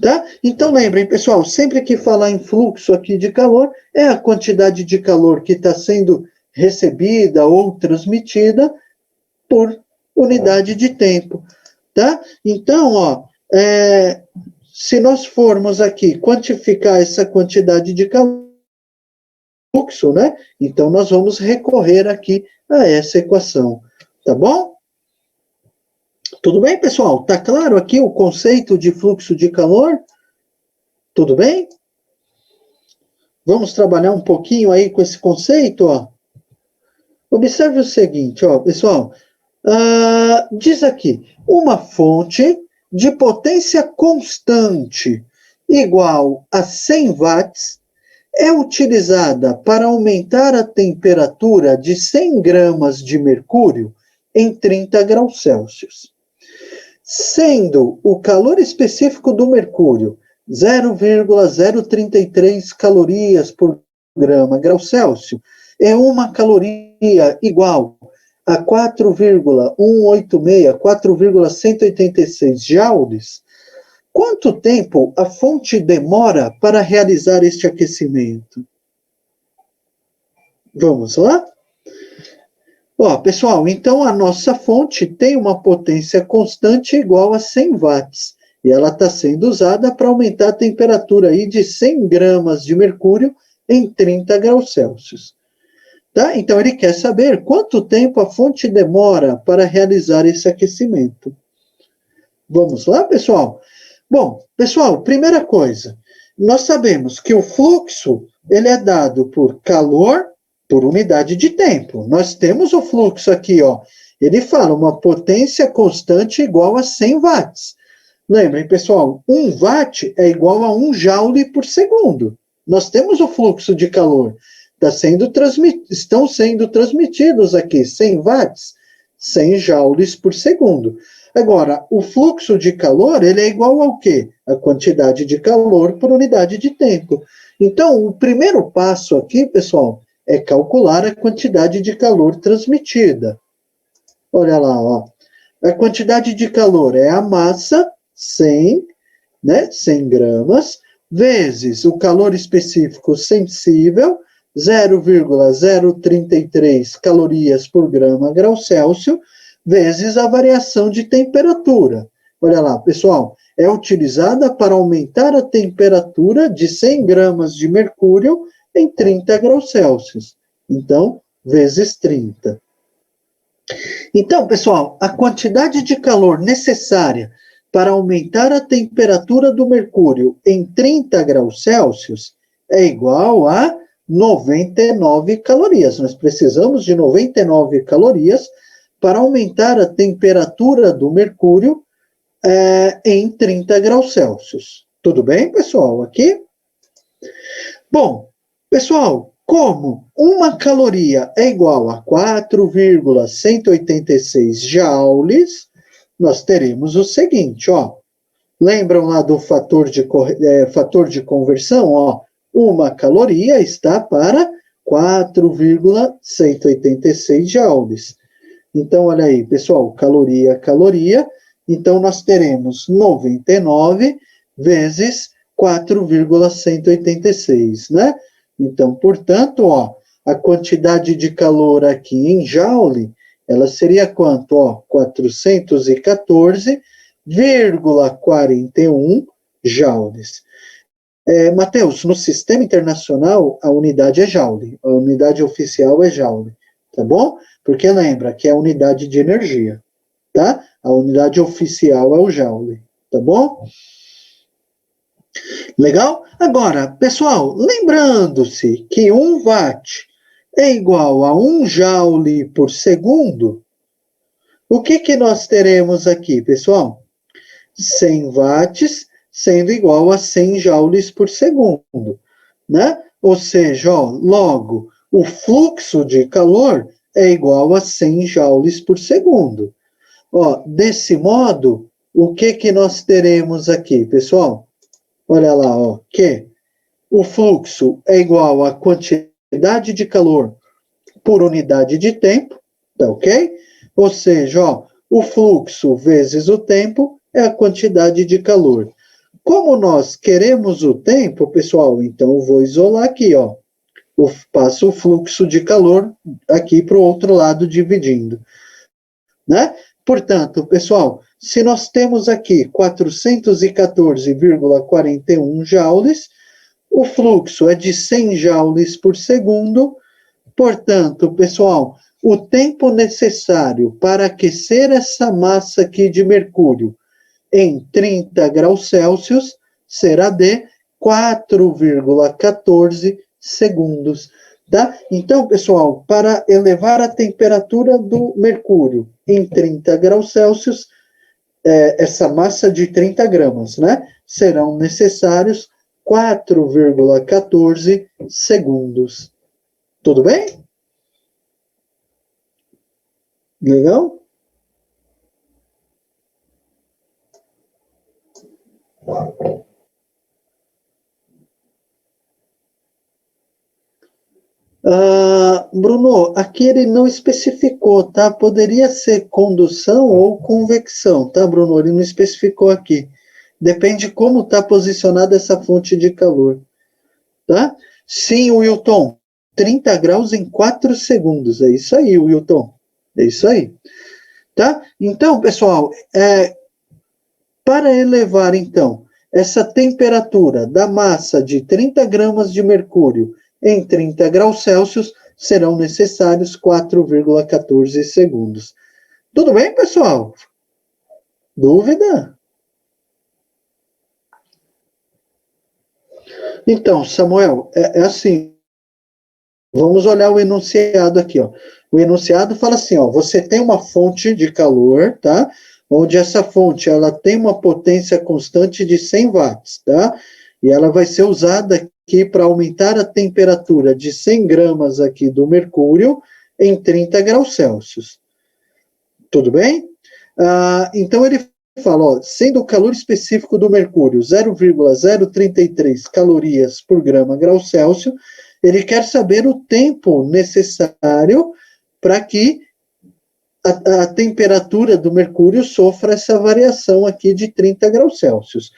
Tá? Então, lembrem, pessoal, sempre que falar em fluxo aqui de calor, é a quantidade de calor que está sendo recebida ou transmitida por unidade de tempo. Tá? Então, se nós formos aqui quantificar essa quantidade de calor, fluxo, né? Então, nós vamos recorrer aqui a essa equação. Tá bom? Tudo bem, pessoal? Tá claro aqui o conceito de fluxo de calor? Tudo bem? Vamos trabalhar um pouquinho aí com esse conceito, ó. Observe o seguinte, ó, pessoal. Diz aqui, uma fonte de potência constante igual a 100 watts é utilizada para aumentar a temperatura de 100 gramas de mercúrio em 30 graus Celsius. Sendo o calor específico do mercúrio 0,033 calorias por grau Celsius, é uma caloria igual a 4,186, 4,186 joules. Quanto tempo a fonte demora para realizar este aquecimento? Vamos lá? Ó, pessoal, então a nossa fonte tem uma potência constante igual a 100 watts. E ela está sendo usada para aumentar a temperatura aí de 100 gramas de mercúrio em 30 graus Celsius. Tá? Então ele quer saber quanto tempo a fonte demora para realizar esse aquecimento. Vamos lá, pessoal? Bom, pessoal, primeira coisa, nós sabemos que o fluxo ele é dado por calor por unidade de tempo. Nós temos o fluxo aqui, ó. Ele fala uma potência constante igual a 100 watts. Lembrem, pessoal, 1 watt é igual a 1 joule por segundo. Nós temos o fluxo de calor. Estão sendo transmitidos aqui 100 watts, 100 joules por segundo. Agora, o fluxo de calor ele é igual ao quê? A quantidade de calor por unidade de tempo. Então, o primeiro passo aqui, pessoal, é calcular a quantidade de calor transmitida. Olha lá, ó. A quantidade de calor é a massa, 100, né, 100 gramas, vezes o calor específico sensível, 0,033 calorias por grau Celsius, vezes a variação de temperatura. Olha lá, pessoal, é utilizada para aumentar a temperatura de 100 gramas de mercúrio em 30 graus Celsius. Então, vezes 30. Então, pessoal, a quantidade de calor necessária para aumentar a temperatura do mercúrio em 30 graus Celsius é igual a 99 calorias. Nós precisamos de 99 calorias para aumentar a temperatura do mercúrio em 30 graus Celsius. Tudo bem, pessoal? Aqui? Bom, pessoal, como uma caloria é igual a 4,186 joules, nós teremos o seguinte, ó. Lembram lá do fator de conversão? Ó, uma caloria está para 4,186 joules. Então, olha aí, pessoal, caloria. Então, nós teremos 99 vezes 4,186, né? Então, portanto, ó, a quantidade de calor aqui em joule, ela seria quanto? Ó, 414,41 joules. Matheus, no sistema internacional, a unidade é joule, a unidade oficial é joule, tá bom? Porque lembra que é a unidade de energia, tá? A unidade oficial é o joule, tá bom? Legal? Agora, pessoal, lembrando-se que 1 watt é igual a 1 joule por segundo, o que nós teremos aqui, pessoal? 100 watts sendo igual a 100 joules por segundo, né? Ou seja, ó, logo, o fluxo de calor é igual a 100 joules por segundo. Ó, desse modo, o que nós teremos aqui, pessoal? Olha lá, ó, que o fluxo é igual à quantidade de calor por unidade de tempo, tá ok? Ou seja, ó, o fluxo vezes o tempo é a quantidade de calor. Como nós queremos o tempo, pessoal, então eu vou isolar aqui, ó. Passo o fluxo de calor aqui para o outro lado, dividindo, né? Portanto, pessoal, se nós temos aqui 414,41 joules, o fluxo é de 100 joules por segundo. Portanto, pessoal, o tempo necessário para aquecer essa massa aqui de mercúrio em 30 graus Celsius será de 4,14 segundos. Tá? Então, pessoal, para elevar a temperatura do mercúrio em 30 graus Celsius, essa massa de 30 gramas, né? Serão necessários 4,14 segundos. Tudo bem? Legal? Bruno, aqui ele não especificou, tá? Poderia ser condução ou convecção, tá, Bruno? Ele não especificou aqui. Depende como está posicionada essa fonte de calor, tá? Sim, Wilton, 30 graus em 4 segundos. É isso aí, Wilton. É isso aí. Tá? Então, pessoal, para elevar, então, essa temperatura da massa de 30 gramas de mercúrio em 30 graus Celsius, serão necessários 4,14 segundos. Tudo bem, pessoal? Dúvida? Então, Samuel, é assim. Vamos olhar o enunciado aqui, ó. O enunciado fala assim, ó, você tem uma fonte de calor, tá? Onde essa fonte, ela tem uma potência constante de 100 watts, tá? E ela vai ser usada aqui para aumentar a temperatura de 100 gramas aqui do mercúrio em 30 graus Celsius. Tudo bem? Então, ele fala, ó, sendo o calor específico do mercúrio 0,033 calorias por grau Celsius, ele quer saber o tempo necessário para que a temperatura do mercúrio sofra essa variação aqui de 30 graus Celsius.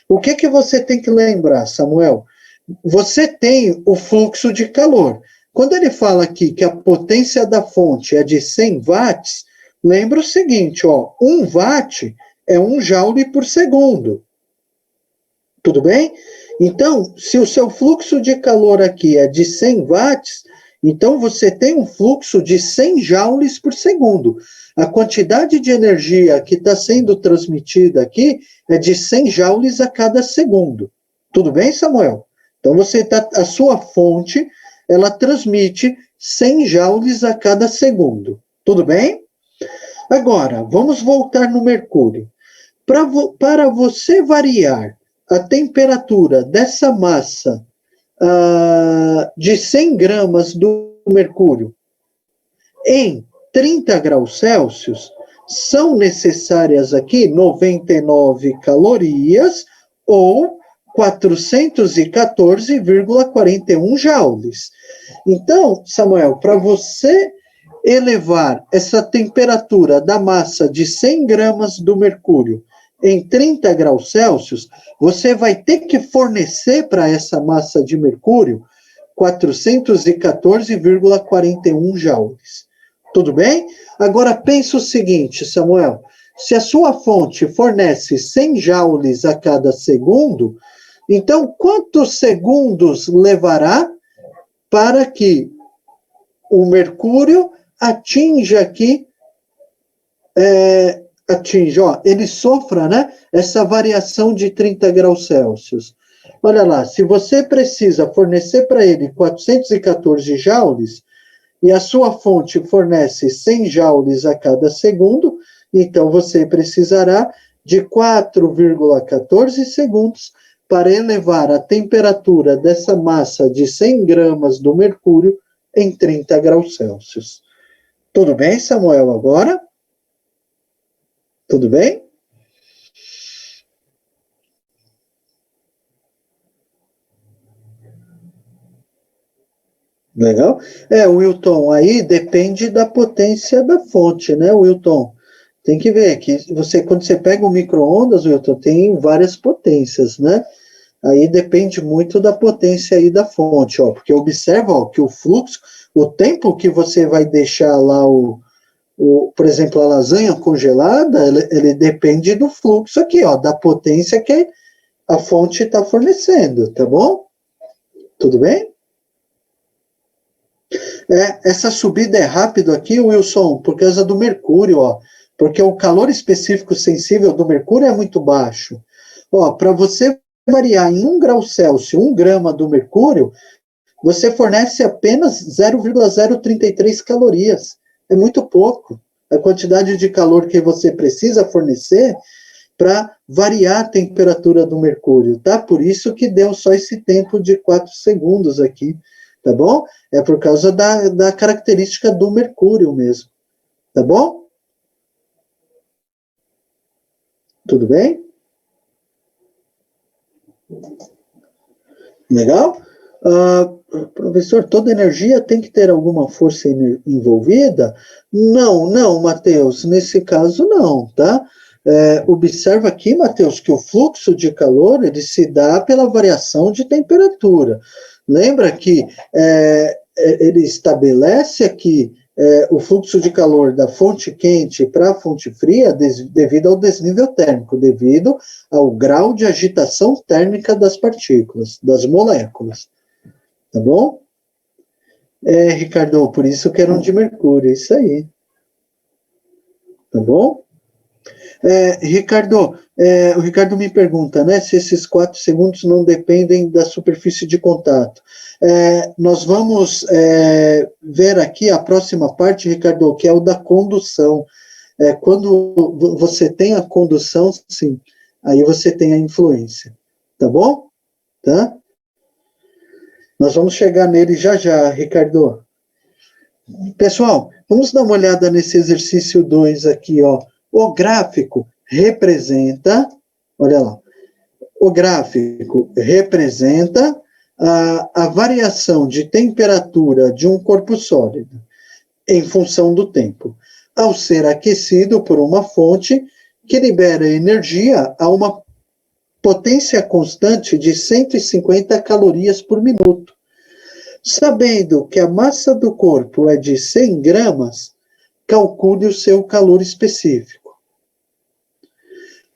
O que você tem que lembrar, Samuel? Você tem o fluxo de calor. Quando ele fala aqui que a potência da fonte é de 100 watts, lembra o seguinte, ó, 1 watt é 1 joule por segundo. Tudo bem? Então, se o seu fluxo de calor aqui é de 100 watts, Então, você tem um fluxo de 100 joules por segundo. A quantidade de energia que está sendo transmitida aqui é de 100 joules a cada segundo. Tudo bem, Samuel? Então, a sua fonte, ela transmite 100 joules a cada segundo. Tudo bem? Agora, vamos voltar no mercúrio. Para você variar a temperatura dessa massa de 100 gramas do mercúrio em 30 graus Celsius, são necessárias aqui 99 calorias ou 414,41 joules. Então, Samuel, para você elevar essa temperatura da massa de 100 gramas do mercúrio em 30 graus Celsius, você vai ter que fornecer para essa massa de mercúrio 414,41 joules. Tudo bem? Agora pense o seguinte, Samuel, se a sua fonte fornece 100 joules a cada segundo, então quantos segundos levará para que o mercúrio atinja aqui, ele sofra, né, essa variação de 30 graus Celsius. Olha lá, se você precisa fornecer para ele 414 joules, e a sua fonte fornece 100 joules a cada segundo, então você precisará de 4,14 segundos para elevar a temperatura dessa massa de 100 gramas do mercúrio em 30 graus Celsius. Tudo bem, Samuel, agora? Tudo bem? Legal? Wilton, aí depende da potência da fonte, né, Wilton? Tem que ver que quando você pega o micro-ondas, Wilton, tem várias potências, né? Aí depende muito da potência aí da fonte, ó, porque observa, ó, que o fluxo, o tempo que você vai deixar lá por exemplo, a lasanha congelada, ele depende do fluxo aqui, ó, da potência que a fonte está fornecendo, tá bom? Tudo bem? Essa subida é rápida aqui, Wilson, por causa do mercúrio, ó, porque o calor específico sensível do mercúrio é muito baixo. Ó, para você variar em 1 grau Celsius 1 grama do mercúrio, você fornece apenas 0,033 calorias. É muito pouco. A quantidade de calor que você precisa fornecer para variar a temperatura do mercúrio, tá? Por isso que deu só esse tempo de 4 segundos aqui, tá bom? É por causa da característica do mercúrio mesmo, tá bom? Tudo bem? Legal? Professor, toda energia tem que ter alguma força envolvida? Não, Matheus, nesse caso não, tá? Observa aqui, Matheus, que o fluxo de calor ele se dá pela variação de temperatura. Lembra que ele estabelece aqui o fluxo de calor da fonte quente para a fonte fria devido ao desnível térmico, devido ao grau de agitação térmica das partículas, das moléculas. Tá bom? Ricardo, por isso que eram de mercúrio, isso aí. Tá bom? Ricardo, o Ricardo me pergunta, né, se esses 4 segundos não dependem da superfície de contato. Nós vamos ver aqui a próxima parte, Ricardo, que é o da condução. Quando você tem a condução, sim, aí você tem a influência. Tá bom? Tá? Nós vamos chegar nele já, Ricardo. Pessoal, vamos dar uma olhada nesse exercício 2 aqui, ó. O gráfico representa, olha lá, o gráfico representa a variação de temperatura de um corpo sólido em função do tempo, ao ser aquecido por uma fonte que libera energia a uma potência constante de 150 calorias por minuto. Sabendo que a massa do corpo é de 100 gramas, calcule o seu calor específico.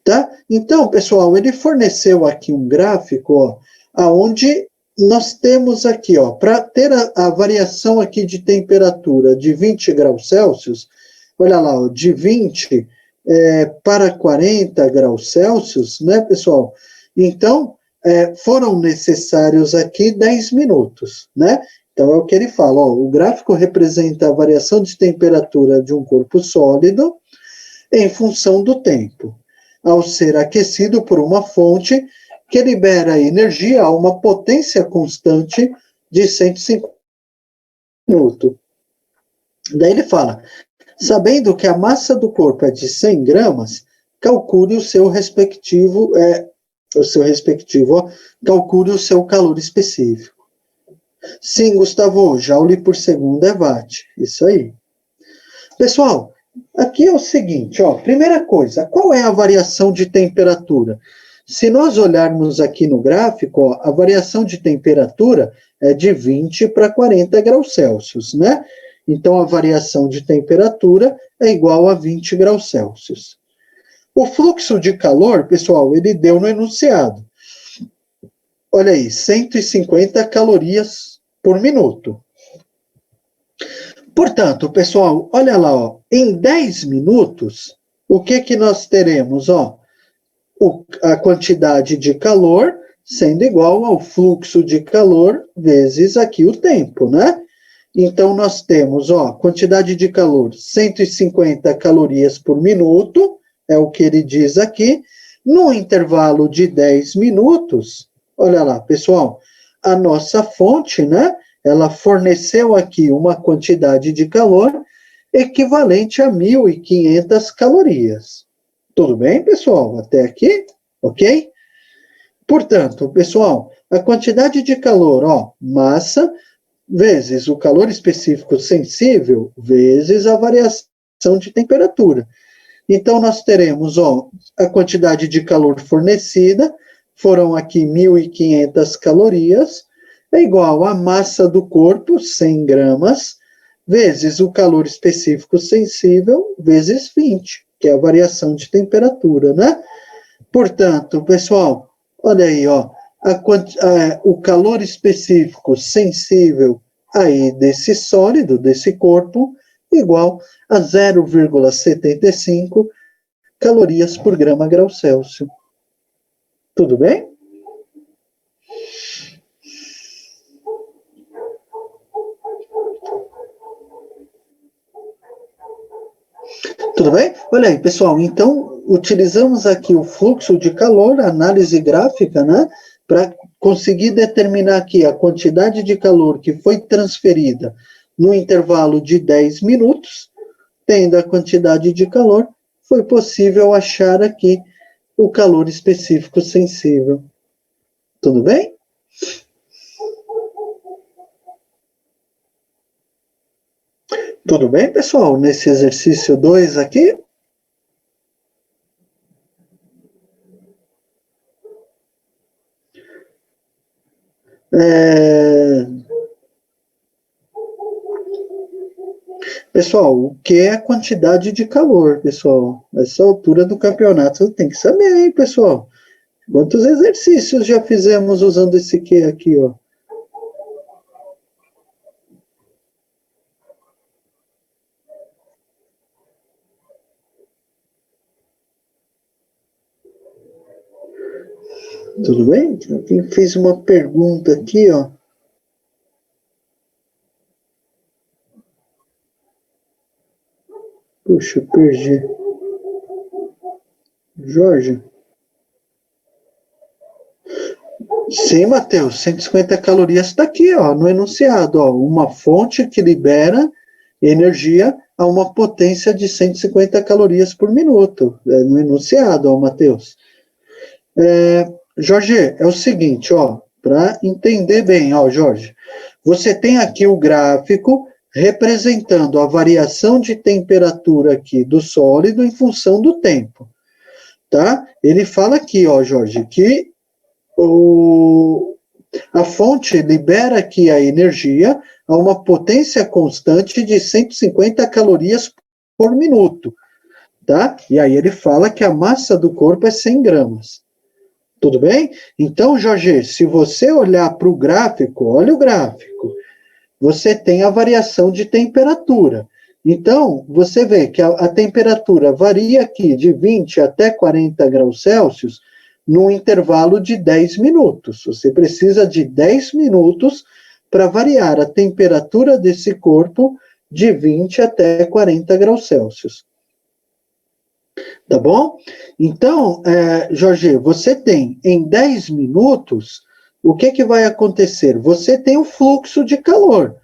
Tá? Então, pessoal, ele forneceu aqui um gráfico, ó, onde nós temos aqui, ó, para ter a variação aqui de temperatura de 20 graus Celsius, olha lá, ó, de 20 para 40 graus Celsius, né, pessoal? Então, foram necessários aqui 10 minutos, né? Então, é o que ele fala, ó, o gráfico representa a variação de temperatura de um corpo sólido em função do tempo, ao ser aquecido por uma fonte que libera energia a uma potência constante de 150 minutos. Daí ele fala, sabendo que a massa do corpo é de 100 gramas, calcule o seu respectivo, calcule o seu calor específico. Sim, Gustavo, joule por segundo é watt. Isso aí. Pessoal, aqui é o seguinte, ó, primeira coisa, qual é a variação de temperatura? Se nós olharmos aqui no gráfico, ó, a variação de temperatura é de 20 para 40 graus Celsius, né? Então, a variação de temperatura é igual a 20 graus Celsius. O fluxo de calor, pessoal, ele deu no enunciado. Olha aí, 150 calorias por minuto. Portanto, pessoal, olha lá, ó, em 10 minutos, o que nós teremos? Ó, a quantidade de calor sendo igual ao fluxo de calor vezes aqui o tempo, né? Então, nós temos, ó, quantidade de calor, 150 calorias por minuto, é o que ele diz aqui, no intervalo de 10 minutos, olha lá, pessoal, a nossa fonte, né, ela forneceu aqui uma quantidade de calor equivalente a 1.500 calorias. Tudo bem, pessoal? Até aqui? Ok? Portanto, pessoal, a quantidade de calor, ó, massa, vezes o calor específico sensível, vezes a variação de temperatura. Então, nós teremos, ó, a quantidade de calor fornecida, foram aqui 1.500 calorias, é igual à massa do corpo, 100 gramas, vezes o calor específico sensível, vezes 20, que é a variação de temperatura, né? Portanto, pessoal, olha aí, ó, o calor específico sensível aí desse sólido, desse corpo, igual a 0,75 calorias por grama grau Celsius. Tudo bem? Tudo bem? Olha aí, pessoal, então, utilizamos aqui o fluxo de calor, a análise gráfica, né, para conseguir determinar aqui a quantidade de calor que foi transferida no intervalo de 10 minutos, tendo a quantidade de calor, foi possível achar aqui o calor específico sensível. Tudo bem? Tudo bem, pessoal? Nesse exercício 2 aqui? Pessoal, o que é a quantidade de calor, pessoal? Essa altura do campeonato tem que saber, hein, pessoal? Quantos exercícios já fizemos usando esse Q aqui, ó? Tudo bem? Quem fez uma pergunta aqui, ó. Puxa, perdi. Jorge? Sim, Matheus, 150 calorias está aqui, ó, no enunciado, ó, uma fonte que libera energia a uma potência de 150 calorias por minuto, no enunciado, ó, Matheus. Jorge, é o seguinte, ó, para entender bem, ó, Jorge, você tem aqui o gráfico representando a variação de temperatura aqui do sólido em função do tempo, tá? Ele fala aqui, ó, Jorge, que a fonte libera aqui a energia a uma potência constante de 150 calorias por minuto, tá? E aí ele fala que a massa do corpo é 100 gramas. Tudo bem? Então, Jorge, se você olhar para o gráfico, olha o gráfico, você tem a variação de temperatura. Então, você vê que a temperatura varia aqui de 20 até 40 graus Celsius num intervalo de 10 minutos. Você precisa de 10 minutos para variar a temperatura desse corpo de 20 até 40 graus Celsius. Tá bom? Então, Jorge, você tem em 10 minutos, o que vai acontecer? Você tem o fluxo de calor.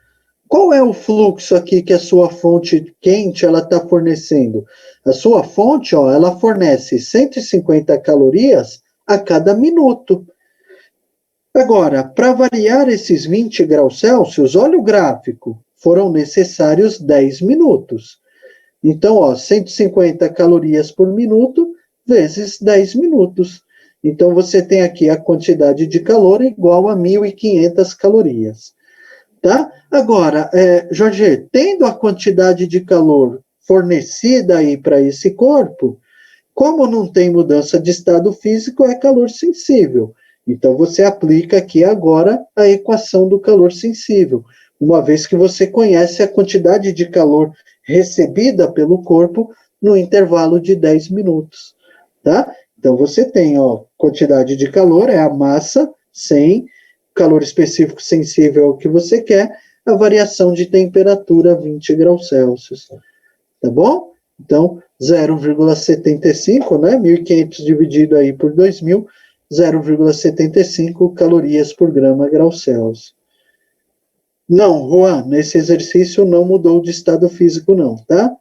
Qual é o fluxo aqui que a sua fonte quente ela está fornecendo? A sua fonte, ó, ela fornece 150 calorias a cada minuto. Agora, para variar esses 20 graus Celsius, olha o gráfico, foram necessários 10 minutos. Então, ó, 150 calorias por minuto vezes 10 minutos. Então, você tem aqui a quantidade de calor igual a 1.500 calorias. Tá? Agora, Jorge, tendo a quantidade de calor fornecida aí para esse corpo, como não tem mudança de estado físico, é calor sensível. Então, você aplica aqui agora a equação do calor sensível, uma vez que você conhece a quantidade de calor recebida pelo corpo no intervalo de 10 minutos. Tá? Então, você tem, ó, quantidade de calor, é a massa, 100, calor específico sensível ao que você quer, a variação de temperatura 20 graus Celsius. Tá bom? Então, 0,75, né? 1.500 dividido aí por 2.000, 0,75 calorias por grama graus Celsius. Não, Juan, nesse exercício não mudou de estado físico não, tá?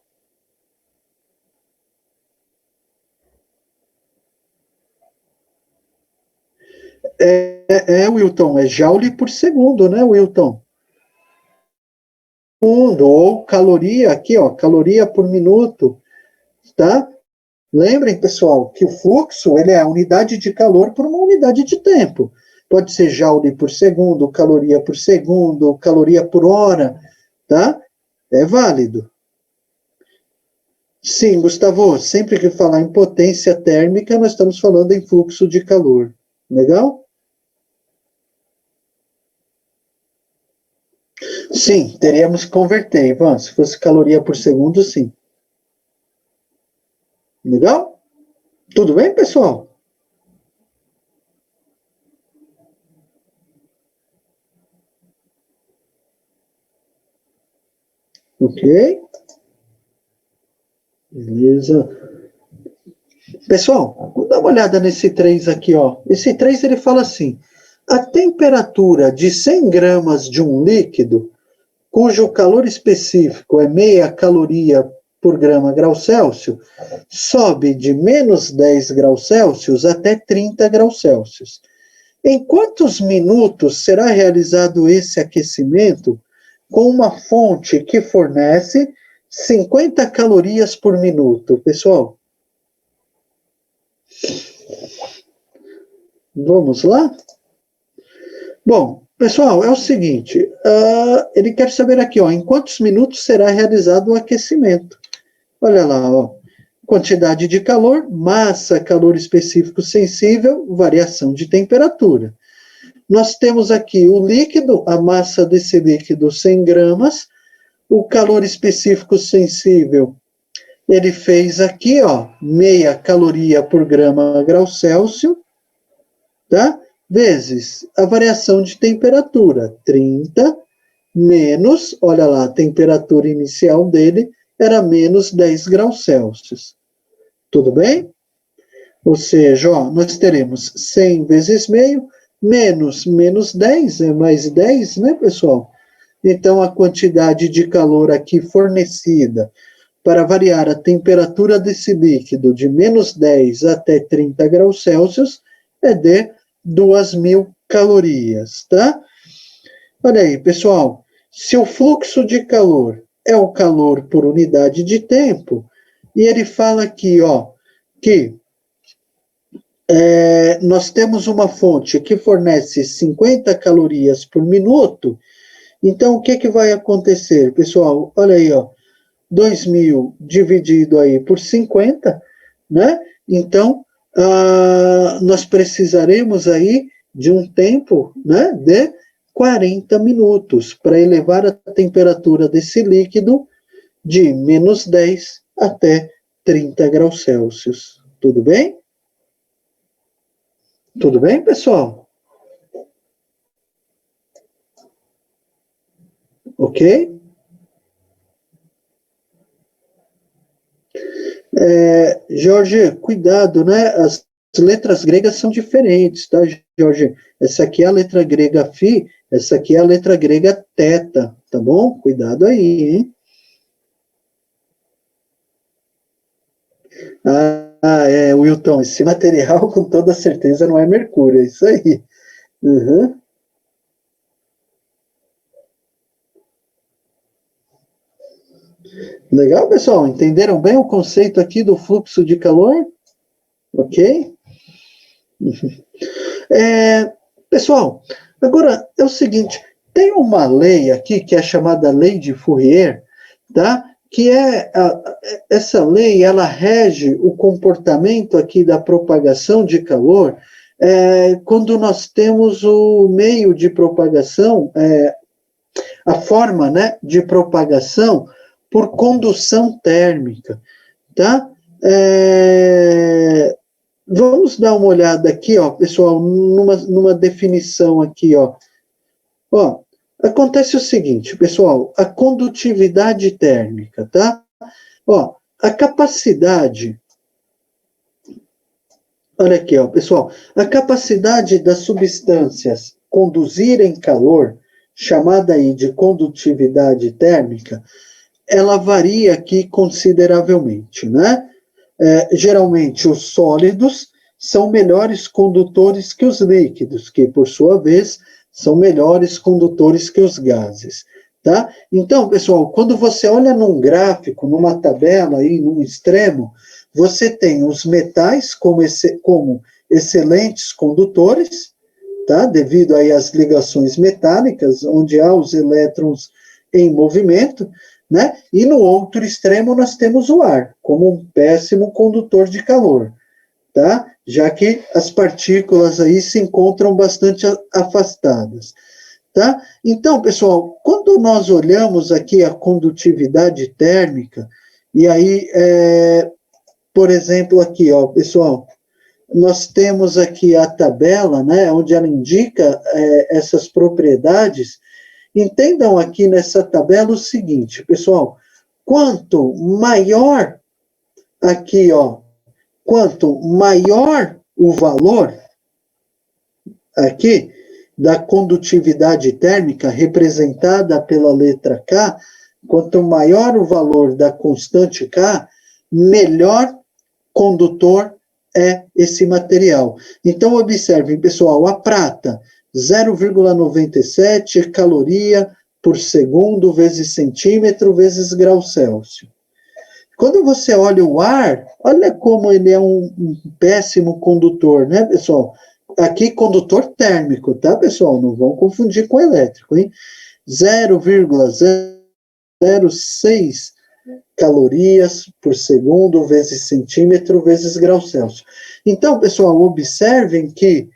Wilton, é joule por segundo, né, Wilton? Segundo, ou caloria, aqui, ó, caloria por minuto, tá? Lembrem, pessoal, que o fluxo, ele é a unidade de calor por uma unidade de tempo. Pode ser joule por segundo, caloria por hora, tá? É válido. Sim, Gustavo, sempre que falar em potência térmica, nós estamos falando em fluxo de calor. Legal? Sim, teríamos que converter, Ivan. Se fosse caloria por segundo, sim. Legal? Tudo bem, pessoal? Ok. Beleza. Pessoal, vamos dar uma olhada nesse 3 aqui, ó. Esse 3 ele fala assim: a temperatura de 100 gramas de um líquido, cujo calor específico é meia caloria por grama grau Celsius, sobe de menos 10 graus Celsius até 30 graus Celsius. Em quantos minutos será realizado esse aquecimento com uma fonte que fornece 50 calorias por minuto? Pessoal, vamos lá? Bom, pessoal, é o seguinte, ele quer saber aqui, ó, em quantos minutos será realizado o aquecimento. Olha lá, ó, quantidade de calor, massa, calor específico sensível, variação de temperatura. Nós temos aqui o líquido, a massa desse líquido 100 gramas, o calor específico sensível, ele fez aqui, ó, meia caloria por grama grau Celsius, tá? Vezes a variação de temperatura, 30, menos, olha lá, a temperatura inicial dele era menos 10 graus Celsius. Tudo bem? Ou seja, ó, nós teremos 100 vezes meio, menos 10, é mais 10, né, pessoal? Então, a quantidade de calor aqui fornecida para variar a temperatura desse líquido de menos 10 até 30 graus Celsius é de 2.000 calorias, tá? Olha aí, pessoal, se o fluxo de calor é o calor por unidade de tempo, e ele fala aqui, ó, que nós temos uma fonte que fornece 50 calorias por minuto, então o que vai acontecer, pessoal? Olha aí, ó, 2.000 dividido aí por 50, né? Então, nós precisaremos aí de um tempo, né, de 40 minutos para elevar a temperatura desse líquido de -10 até 30 graus Celsius. Tudo bem? Tudo bem, pessoal? Ok? Jorge, cuidado, né? As letras gregas são diferentes, tá, Jorge? Essa aqui é a letra grega Φ, essa aqui é a letra grega Θ, tá bom? Cuidado aí, hein? Wilton, esse material com toda certeza não é mercúrio, é isso aí. Uhum. Legal, pessoal? Entenderam bem o conceito aqui do fluxo de calor? Ok? Pessoal, agora é o seguinte, tem uma lei aqui que é chamada Lei de Fourier, tá? Que essa lei, ela rege o comportamento aqui da propagação de calor quando nós temos o meio de propagação, a forma, né, de propagação por condução térmica, tá? Vamos dar uma olhada aqui, ó, pessoal, numa definição aqui, ó. Ó, acontece o seguinte, pessoal, a condutividade térmica, tá? Ó, a capacidade, olha aqui, ó, pessoal, a capacidade das substâncias conduzirem calor, chamada aí de condutividade térmica, ela varia aqui consideravelmente, né? Geralmente, os sólidos são melhores condutores que os líquidos, que, por sua vez, são melhores condutores que os gases, tá? Então, pessoal, quando você olha num gráfico, numa tabela aí, num extremo, você tem os metais como excelentes condutores, tá? Devido aí às ligações metálicas, onde há os elétrons em movimento, né? E no outro extremo nós temos o ar, como um péssimo condutor de calor, tá? Já que as partículas aí se encontram bastante afastadas, tá? Então, pessoal, quando nós olhamos aqui a condutividade térmica, e aí, por exemplo, aqui, ó, pessoal, nós temos aqui a tabela, né, onde ela indica essas propriedades. Entendam aqui nessa tabela o seguinte, pessoal, quanto maior aqui, ó, quanto maior o valor aqui da condutividade térmica representada pela letra K, quanto maior o valor da constante K, melhor condutor é esse material. Então, observem, pessoal, a prata, 0,97 caloria por segundo vezes centímetro vezes grau Celsius. Quando você olha o ar, olha como ele é um péssimo condutor, né, pessoal? Aqui, condutor térmico, tá, pessoal? Não vão confundir com elétrico, hein? 0,006 calorias por segundo vezes centímetro vezes grau Celsius. Então, pessoal, observem que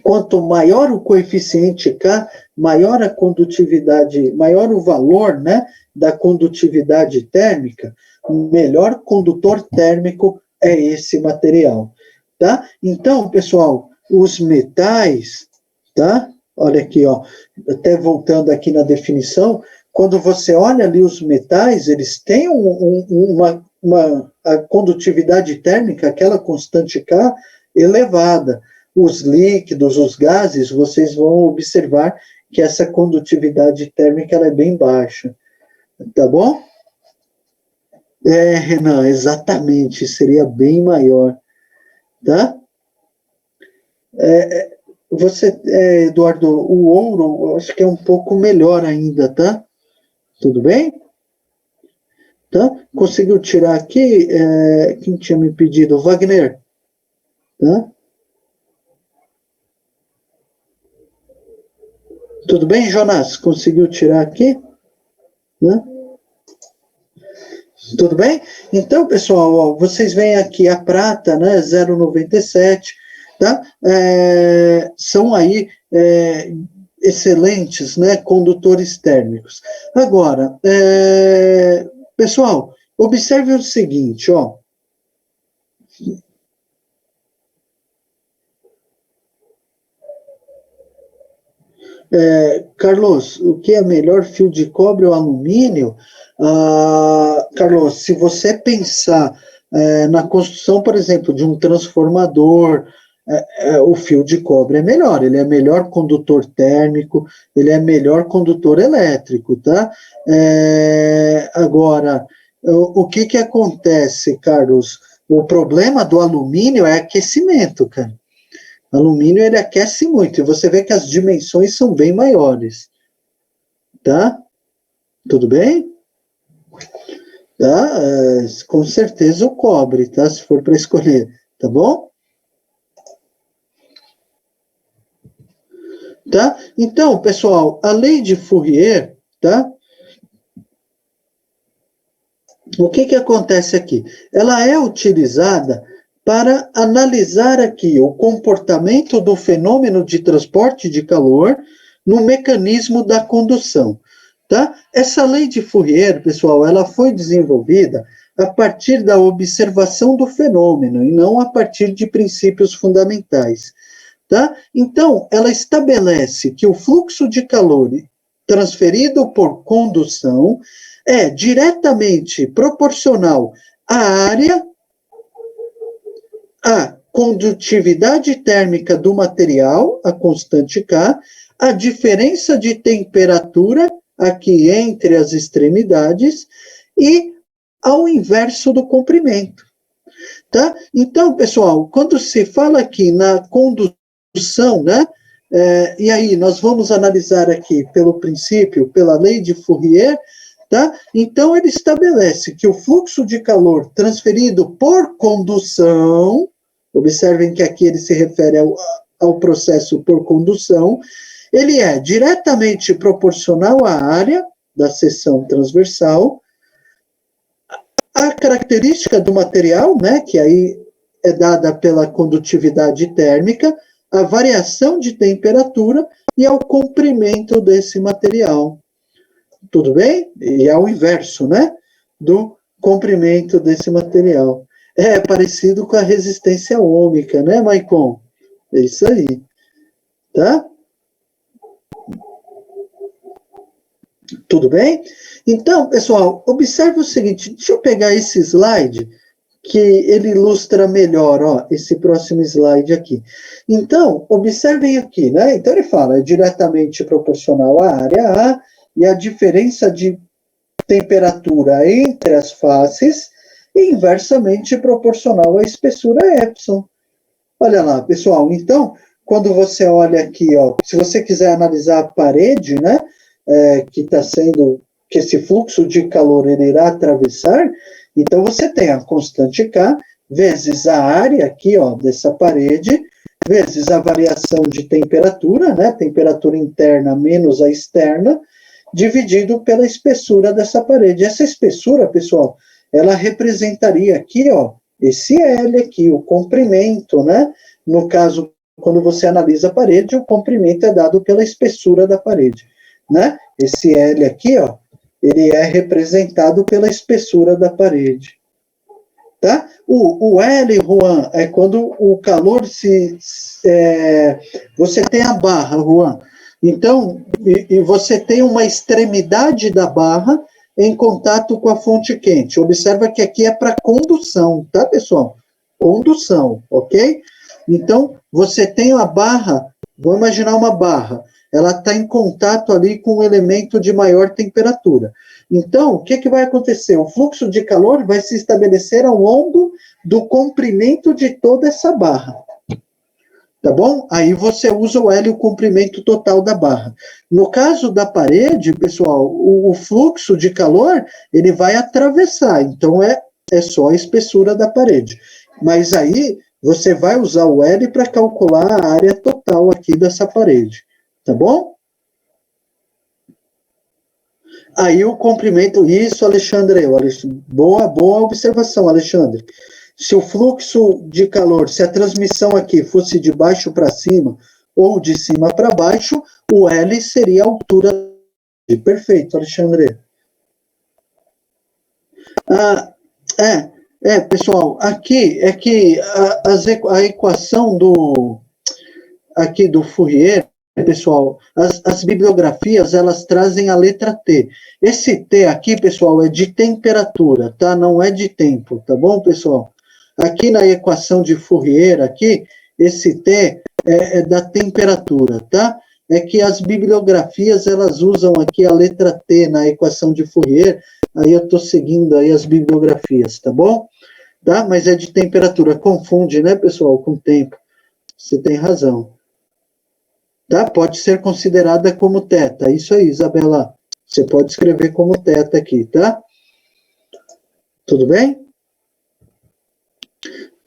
quanto maior o coeficiente K, maior a condutividade, maior o valor, né, da condutividade térmica, melhor condutor térmico é esse material, tá? Então, pessoal, os metais, tá? Olha aqui, ó, até voltando aqui na definição, quando você olha ali os metais, eles têm a condutividade térmica, aquela constante K, elevada. Os líquidos, os gases, vocês vão observar que essa condutividade térmica ela é bem baixa. Tá bom? Renan, exatamente, seria bem maior. Tá? Eduardo, o ouro, eu acho que é um pouco melhor ainda, tá? Tudo bem? Tá? Conseguiu tirar aqui? Quem tinha me pedido? Wagner. Tá? Tudo bem, Jonas? Conseguiu tirar aqui? Né? Tudo bem? Então, pessoal, ó, vocês veem aqui a prata, né, 0,97, tá? São aí excelentes, né, condutores térmicos. Agora, pessoal, observe o seguinte, ó. Carlos, o que é melhor, fio de cobre ou alumínio? Carlos, se você pensar na construção, por exemplo, de um transformador, o fio de cobre é melhor, ele é melhor condutor térmico, ele é melhor condutor elétrico, tá? Agora, o que que acontece, Carlos? O problema do alumínio é aquecimento, cara. Alumínio ele aquece muito e você vê que as dimensões são bem maiores, tá? Tudo bem? Tá? Com certeza o cobre, tá? Se for para escolher, tá bom? Tá? Então, pessoal, a lei de Fourier, tá? O que que acontece aqui? Ela é utilizada para analisar aqui o comportamento do fenômeno de transporte de calor no mecanismo da condução, tá? Essa lei de Fourier, pessoal, ela foi desenvolvida a partir da observação do fenômeno e não a partir de princípios fundamentais, tá? Então, ela estabelece que o fluxo de calor transferido por condução é diretamente proporcional à área, à condutividade térmica do material, a constante K, a diferença de temperatura aqui entre as extremidades e ao inverso do comprimento, tá? Então, pessoal, quando se fala aqui na condução, né? E aí nós vamos analisar aqui pelo princípio, pela lei de Fourier, tá? Então ele estabelece que o fluxo de calor transferido por condução, observem que aqui ele se refere ao processo por condução, ele é diretamente proporcional à área da seção transversal, a característica do material, né, que aí é dada pela condutividade térmica, a variação de temperatura e ao comprimento desse material. Tudo bem? E ao inverso, né, do comprimento desse material. É parecido com a resistência ômica, né, Maicon? É isso aí, tá? Tudo bem? Então, pessoal, observe o seguinte, deixa eu pegar esse slide que ele ilustra melhor, ó, esse próximo slide aqui. Então, observem aqui, né? Então ele fala, é diretamente proporcional à área A e a diferença de temperatura entre as faces e inversamente proporcional à espessura epsilon. Olha lá, pessoal, então, quando você olha aqui, ó, se você quiser analisar a parede, né, que está sendo, que esse fluxo de calor ele irá atravessar, então você tem a constante K vezes a área aqui, ó, dessa parede, vezes a variação de temperatura, né, temperatura interna menos a externa, dividido pela espessura dessa parede. Essa espessura, pessoal, ela representaria aqui, ó, esse L aqui, o comprimento, né? No caso, quando você analisa a parede, o comprimento é dado pela espessura da parede, né? Esse L aqui, ó, ele é representado pela espessura da parede, tá? O L, Juan, é quando o calor você tem a barra, Juan. Então, e você tem uma extremidade da barra em contato com a fonte quente. Observa que aqui é para condução, tá, pessoal? Condução, ok? Então, você tem a barra, vou imaginar uma barra, ela está em contato ali com um elemento de maior temperatura. Então, o que, que vai acontecer? O fluxo de calor vai se estabelecer ao longo do comprimento de toda essa barra. Tá bom? Aí você usa o L, o comprimento total da barra. No caso da parede, pessoal, o fluxo de calor, ele vai atravessar, então é só a espessura da parede. Mas aí você vai usar o L para calcular a área total aqui dessa parede, tá bom? Aí o comprimento, isso, Alexandre, boa observação, Alexandre. Se o fluxo de calor, se a transmissão aqui fosse de baixo para cima ou de cima para baixo, o L seria a altura. Perfeito, Alexandre. Pessoal, aqui é que a equação aqui do Fourier, pessoal, as bibliografias, elas trazem a letra T. Esse T aqui, pessoal, é de temperatura, tá? Não é de tempo, tá bom, pessoal? Aqui na equação de Fourier, aqui, esse T é da temperatura, tá? É que as bibliografias, elas usam aqui a letra T na equação de Fourier, aí eu estou seguindo aí as bibliografias, tá bom? Tá? Mas é de temperatura, confunde, né, pessoal, com tempo. Você tem razão. Tá? Pode ser considerada como θ. Isso aí, Isabela. Você pode escrever como θ aqui, tá? Tudo bem?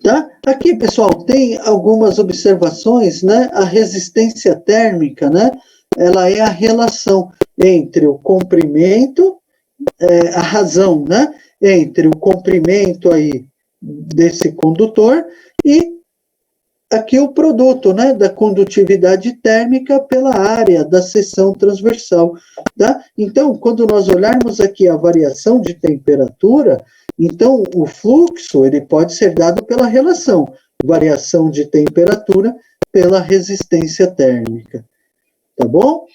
Tá? Aqui, pessoal, tem algumas observações, né? A resistência térmica, né? Ela é a relação entre o comprimento, a razão, né? Entre o comprimento aí desse condutor e aqui o produto, né, da condutividade térmica pela área da seção transversal, tá? Então, quando nós olharmos aqui a variação de temperatura, então o fluxo, ele pode ser dado pela relação variação de temperatura pela resistência térmica, tá bom?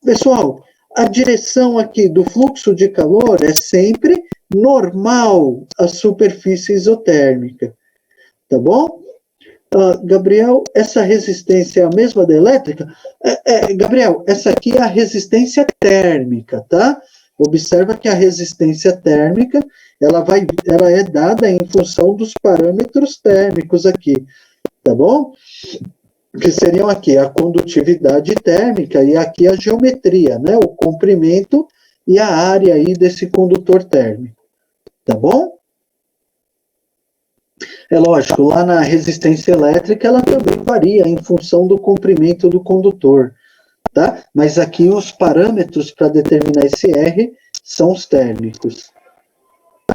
Pessoal, a direção aqui do fluxo de calor é sempre normal à superfície isotérmica, tá bom? Gabriel, essa resistência é a mesma da elétrica? Gabriel, essa aqui é a resistência térmica, tá? Observa que a resistência térmica, ela é dada em função dos parâmetros térmicos aqui, tá bom? Que seriam aqui a condutividade térmica e aqui a geometria, né? O comprimento e a área aí desse condutor térmico, tá bom? É lógico, lá na resistência elétrica ela também varia em função do comprimento do condutor, tá? Mas aqui os parâmetros para determinar esse R são os térmicos,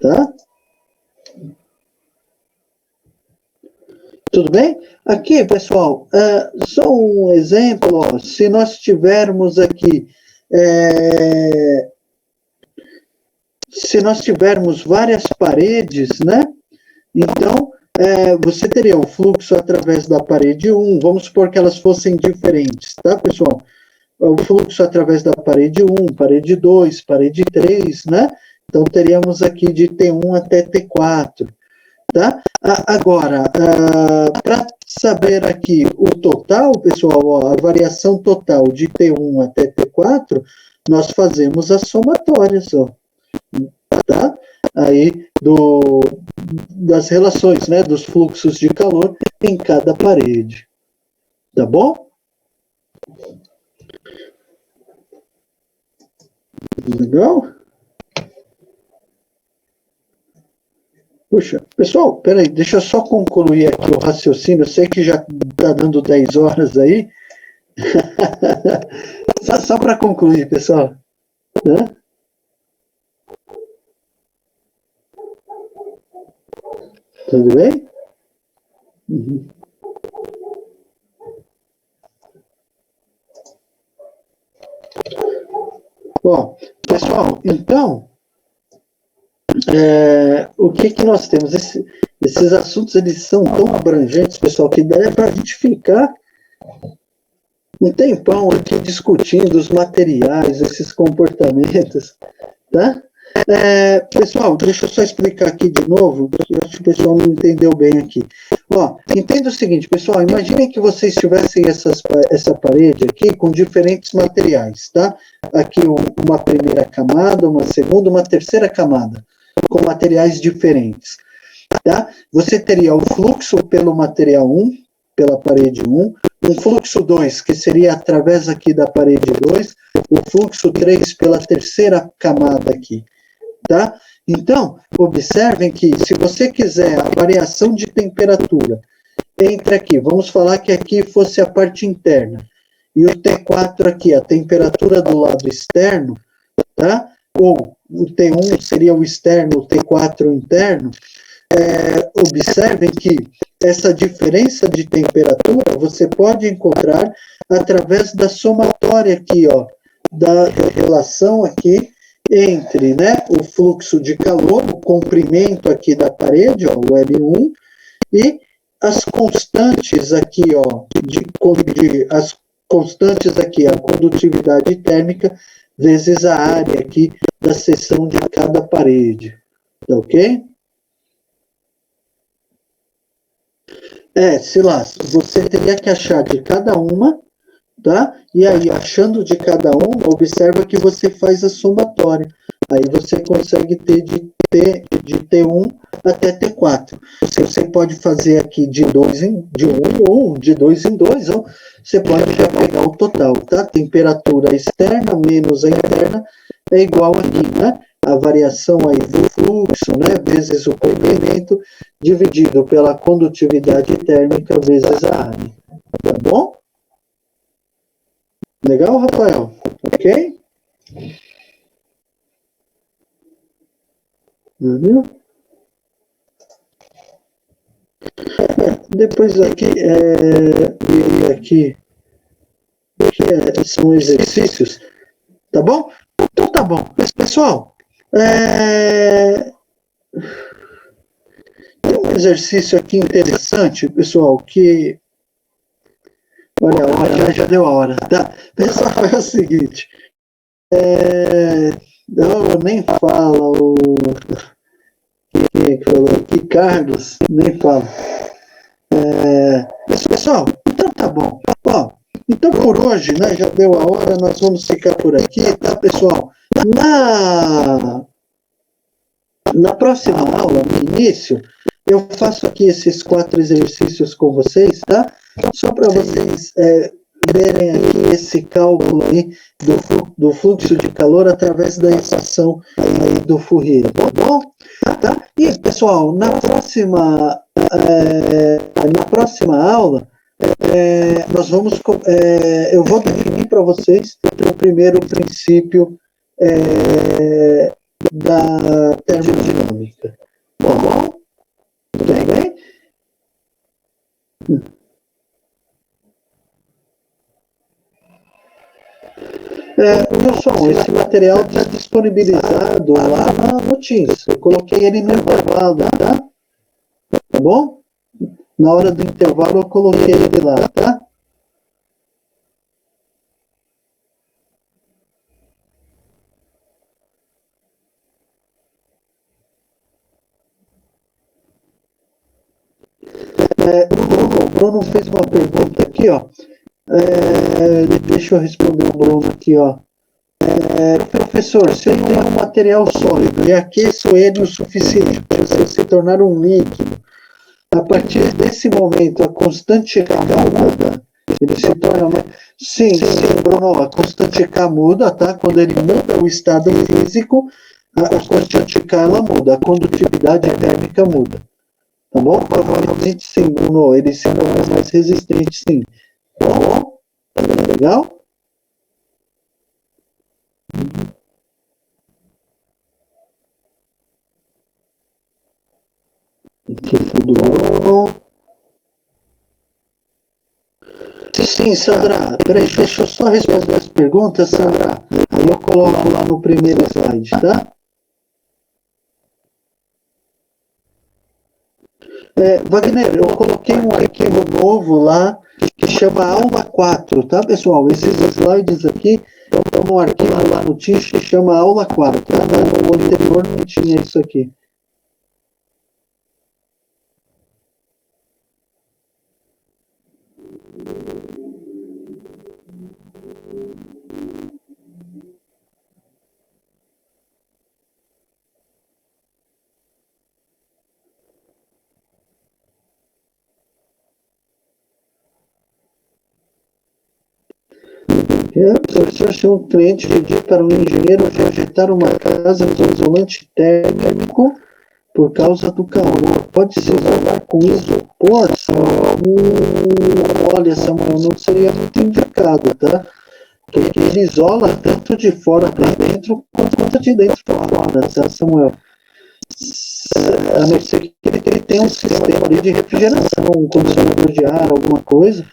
tá? Tudo bem? Aqui, pessoal, só um exemplo, ó, se nós tivermos aqui, se nós tivermos várias paredes, né? Então, você teria o fluxo através da parede 1, vamos supor que elas fossem diferentes, tá, pessoal? O fluxo através da parede 1, parede 2, parede 3, né? Então, teríamos aqui de T1 até T4, tá? Agora, para saber aqui o total, pessoal, ó, a variação total de T1 até T4, nós fazemos as somatórias, ó, tá? Aí das relações, né, dos fluxos de calor em cada parede, tá bom? Legal? Puxa, pessoal, peraí, deixa eu só concluir aqui o raciocínio, eu sei que já está dando 10 horas aí, só para concluir, pessoal, né? Tudo bem? Uhum. Bom, pessoal, então, o que nós temos? Esses assuntos, eles são tão abrangentes, pessoal, que dá para a gente ficar um tempão aqui discutindo os materiais, esses comportamentos, tá? Pessoal, deixa eu só explicar aqui de novo, porque eu acho que o pessoal não entendeu bem aqui. Ó, entenda o seguinte, pessoal, imaginem que vocês tivessem essa parede aqui com diferentes materiais, tá? Aqui uma primeira camada, uma segunda, uma terceira camada, com materiais diferentes, tá? Você teria o fluxo pelo material 1, pela parede 1, um fluxo 2, que seria através aqui da parede 2, o fluxo 3 pela terceira camada aqui, tá? Então, observem que se você quiser a variação de temperatura entre aqui, vamos falar que aqui fosse a parte interna, e o T4 aqui, a temperatura do lado externo, tá? Ou o T1 seria o externo, o T4 o interno. Observem que essa diferença de temperatura você pode encontrar através da somatória aqui, ó, da relação aqui entre, né, o fluxo de calor, o comprimento aqui da parede, ó, o L1, e as constantes aqui, ó, as constantes aqui, a condutividade térmica vezes a área aqui da seção de cada parede, tá ok? Silas, você teria que achar de cada uma, tá? E aí, achando de cada uma, observa que você faz a somatória. Aí você consegue ter de T1 até T4. Você pode fazer aqui de 1 em 1, de 2 em 2, ou você pode já pegar o total, tá? Temperatura externa menos a interna é igual aqui, né? A variação aí do fluxo, né, vezes o comprimento, dividido pela condutividade térmica vezes a área. Tá bom? Legal, Rafael? Ok? Uhum. Depois aqui, são exercícios, tá bom? Então tá bom. Pessoal, tem um exercício aqui interessante, pessoal, que... Olha, a hora já deu a hora, tá? Pessoal, é o seguinte... Não, nem fala o... Quem é que falou aqui? Carlos, nem fala. Pessoal, então tá bom. Ó, então por hoje, né, já deu a hora, nós vamos ficar por aqui, tá, pessoal? Na próxima aula, no início, eu faço aqui esses 4 exercícios com vocês, tá? Só para vocês verem aqui esse cálculo aí do fluxo de calor através da equação aí do Fourier, tá bom? Tá? E, pessoal, na próxima aula, eu vou definir para vocês o primeiro princípio da termodinâmica. Tá bom? Tudo bem? Wilson, esse material está disponibilizado lá no Teams. Eu coloquei ele no intervalo, tá? Tá bom? Na hora do intervalo eu coloquei ele lá, tá? O Bruno fez uma pergunta aqui, ó. Deixa eu responder o Bruno aqui, ó. Professor, se eu tenho um material sólido e aqueço ele o suficiente para se tornar um líquido, a partir desse momento a constante K muda, ele se torna... Sim, Bruno, a constante K muda, tá? Quando ele muda o estado físico, a constante K ela muda, a condutividade térmica muda. Tá bom? Provavelmente sim, Bruno, ele se torna mais resistente, sim. Tá bom? Legal? Tudo. Sim, Sandra. Peraí, deixa eu só responder as perguntas, Sandra. Aí eu coloco lá no primeiro slide, tá? Wagner, eu coloquei um arquivo novo lá que chama aula 4, tá, pessoal? Esses slides aqui estão no arquivo lá no Teams que chama aula 4, tá? No anterior não tinha isso aqui. O professor achou um cliente pedir para um engenheiro projetar uma casa com isolante térmico por causa do calor. Pode se isolar com isopor? Olha, Samuel, não seria muito indicado, tá? porque ele isola tanto de fora para dentro quanto de dentro para fora, tá, Samuel? A não ser que ele tenha um sistema ali de refrigeração, um condicionador de ar, alguma coisa,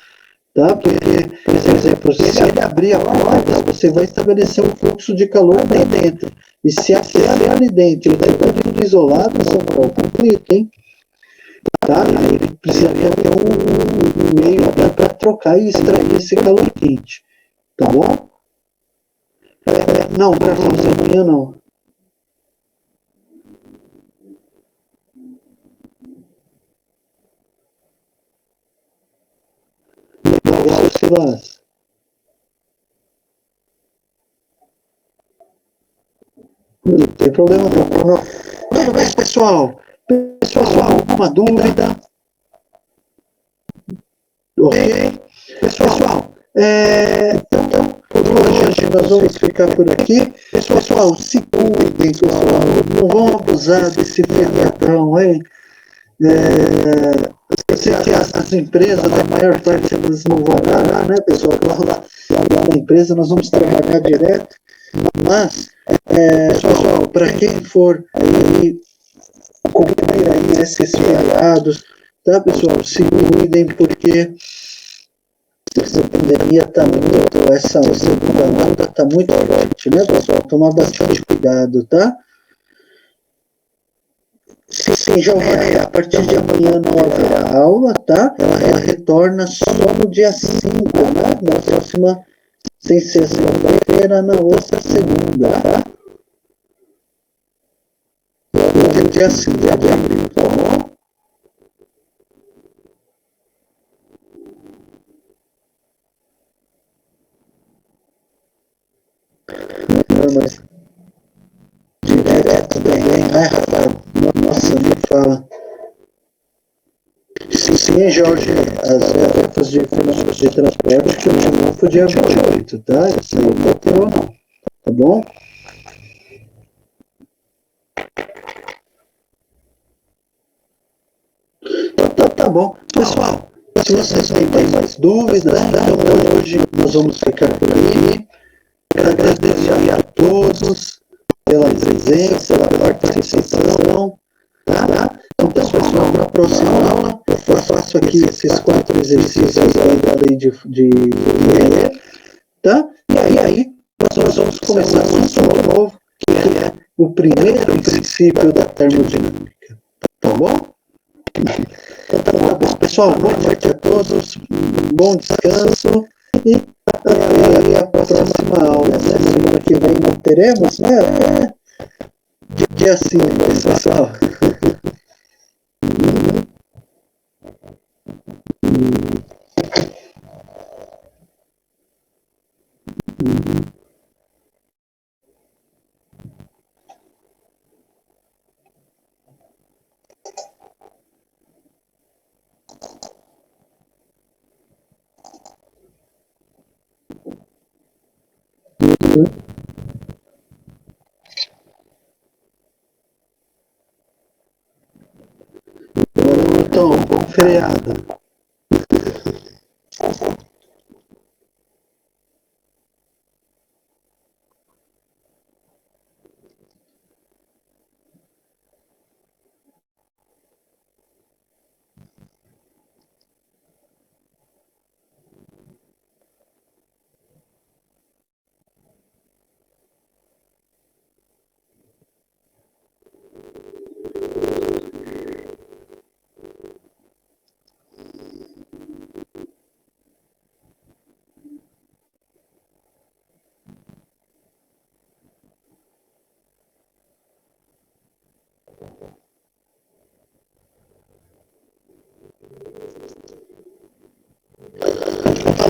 tá? Porque, por exemplo, se ele abrir a porta, você vai estabelecer um fluxo de calor ali dentro. E se aquecer ali dentro e tiver tudo isolado, Samuel, complica, hein? Tá? Aí ele precisaria ter um meio para trocar e extrair esse calor quente, tá bom? Não, para fazer amanhã não. Legal, Silas. Não tem problema não. Tudo bem, pessoal? Pessoal, alguma dúvida? Ok? Pessoal, então, por hoje nós vamos ficar por aqui. Pessoal, se cuidem, pessoal. Não vão abusar desse feriadão, hein? Eu sei que as empresas, a maior parte, elas não vão parar, né, pessoal? Lá na empresa nós vamos trabalhar direto, mas, pessoal, para quem for aí cumprir aí esses feriados, tá, pessoal? Se cuidem, porque essa pandemia está muito, essa segunda onda está muito forte, né, pessoal? Tomar bastante cuidado, tá? Sim, Giovana, a partir de amanhã não haverá aula, tá? Ela retorna só no dia 5, né? Na próxima, sem ser segunda-feira, na outra segunda, tá? No dia 5 de abril, tá bom? Não, mas direto também, né, Rafael? Nossa, me fala. Sim, Jorge, as tarefas de finanças de transporte que eu chamou para o dia 28, tá? Isso aí não alterou não, tá bom? Então tá bom. Pessoal, se vocês têm mais dúvidas, então hoje nós vamos ficar por aqui. Agradeço a todos pela presença, pela participação, tá? Então, pessoal, na próxima aula eu faço aqui esses 4 exercícios da lei de Maier, tá? E aí nós vamos começar um assunto novo, que é o primeiro princípio da termodinâmica, tá bom? Então tá bom, pessoal, boa noite a todos, bom descanso e até a próxima aula. Semana que vem não teremos, né? Dia 5, pessoal. Então, bom feriado.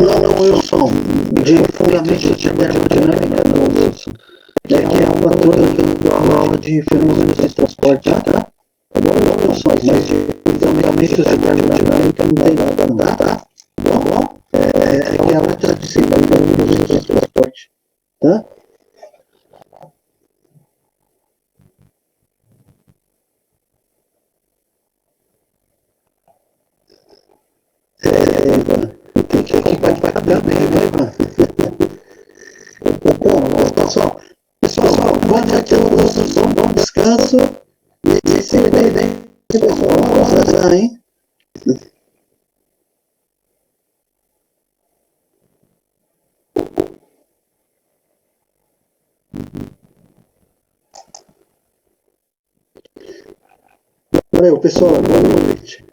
Não, Wilson, de fundamentos de termodinâmica, não, Wilson. É que é uma turma que eu dou aula de fenômenos de transporte, tá? Tá bom, Wilson, mas de fundamentos de termodinâmica não tem nada, não, tá? Tá bom? É que é outra disciplina de fenômenos de transporte, tá? É, Ivan, tem que acompanhar bem, né, Ivan? abraço e se cuidem, pessoal. Vamos nessa, hein? Valeu, pessoal. Boa noite.